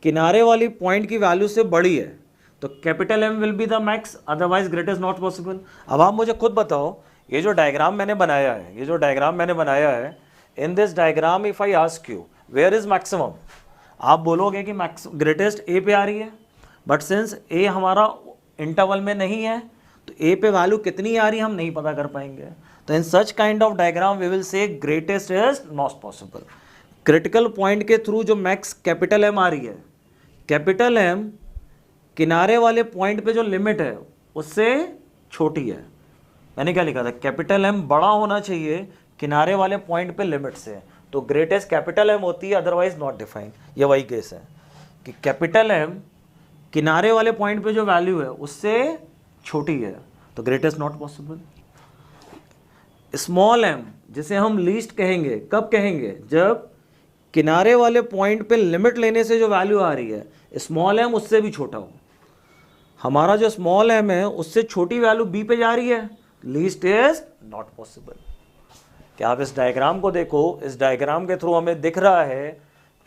किनारे वाली पॉइंट की वैल्यू से बड़ी है तो capital M will be the max, otherwise great is not possible. अब आप मुझे खुद बताओ, ये जो डायग्राम मैंने बनाया है, ये जो डायग्राम मैंने बनाया है, in this diagram if I ask you where is maximum, आप बोलोगे कि मैक्स ग्रेटेस्ट ए पे आ रही है, बट सिंस ए हमारा इंटरवल में नहीं है तो ए पे वैल्यू कितनी आ रही है हम नहीं पता कर पाएंगे। तो in such kind of diagram we will say greatest is not possible. Critical point के थ्रू जो मैक्स कैपिटल एम आ रही है, कैपिटल एम किनारे वाले पॉइंट पे जो लिमिट है उससे छोटी है। मैंने क्या लिखा था, कैपिटल एम बड़ा होना चाहिए किनारे वाले पॉइंट पे लिमिट से, तो ग्रेटेस्ट कैपिटल एम होती है, अदरवाइज नॉट डिफाइंड। ये वही केस है कि कैपिटल एम किनारे वाले पॉइंट पे जो वैल्यू है उससे छोटी है तो greatest not possible. Small m जिसे हम लीस्ट कहेंगे, कब कहेंगे, जब किनारे वाले पॉइंट पे लिमिट लेने से जो वैल्यू आ रही है स्मॉल एम उससे भी छोटा हो। हमारा जो स्मॉल एम है उससे छोटी वैल्यू बी पे जा रही है, लीस्ट इज नॉट पॉसिबल। क्या आप इस डायग्राम को देखो, इस डायग्राम के थ्रू हमें दिख रहा है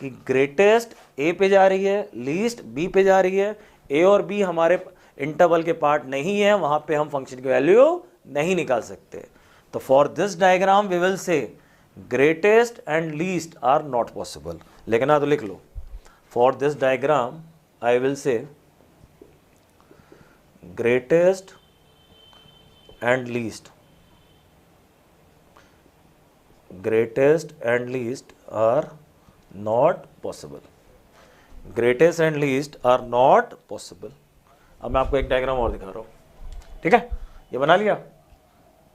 कि ग्रेटेस्ट ए पे जा रही है, लीस्ट बी पे जा रही है। ए और बी हमारे इंटरवल के पार्ट नहीं है, वहां पे हम फंक्शन की वैल्यू नहीं निकाल सकते। तो for this diagram we will say greatest and least are not possible. लेकिन तो लिख लो, for this diagram I will say greatest and least, greatest and least are not possible, greatest and least are not possible। अब मैं आपको एक diagram और दिखा रहा हूँ, ठीक है। ये बना लिया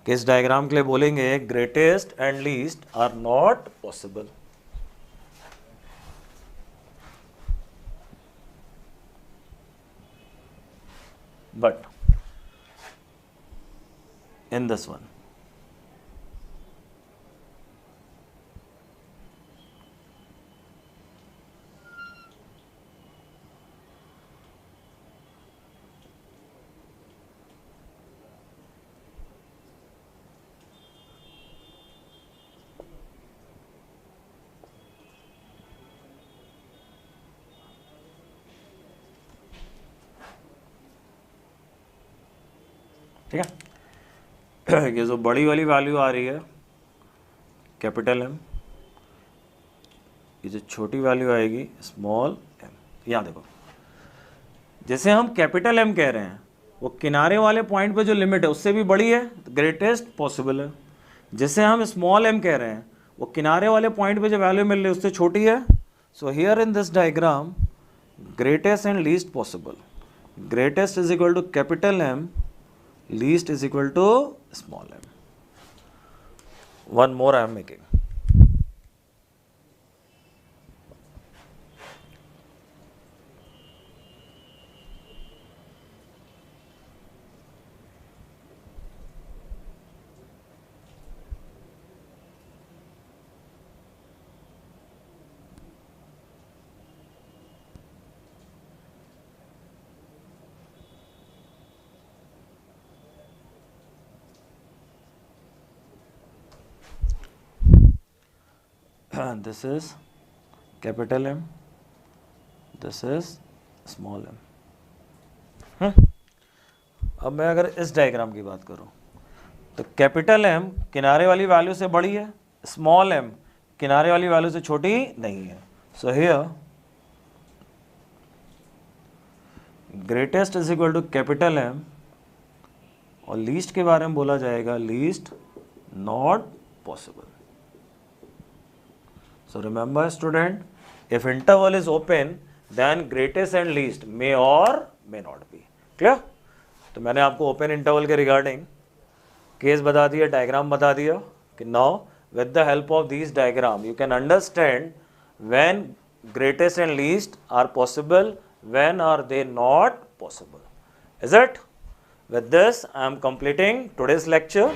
कि इस डायग्राम के लिए बोलेंगे greatest and least are not possible. But in this one ठीक है। ये जो बड़ी वाली वैल्यू आ रही है कैपिटल एम, ये जो छोटी वैल्यू आएगी स्मॉल एम। यहाँ देखो, जैसे हम कैपिटल एम कह रहे हैं वो किनारे वाले पॉइंट पे जो लिमिट है उससे भी बड़ी है, ग्रेटेस्ट पॉसिबल है। जैसे हम स्मॉल एम कह रहे हैं वो किनारे वाले पॉइंट पे जो वैल्यू मिल रही है उससे छोटी है। So here in this diagram greatest and least possible, greatest is equal to capital M, least is equal to small m. One more I am making. This is capital M, this is small m। अब मैं अगर इस diagram की बात करूं तो capital M किनारे वाली वैल्यू से बड़ी है, स्मॉल m किनारे वाली वैल्यू से छोटी नहीं है। So here greatest is equal to capital M, और लीस्ट के बारे में बोला जाएगा least not possible. So remember student, if interval is open then greatest and least may or may not be. Clear? तो मैंने आपको ओपन इंटरवल के रिगार्डिंग केस बता दिया, डायग्राम बता दिया कि now with the help of this diagram you can understand when greatest and least are possible, when are they not possible. Is it? With this I am completing today's lecture.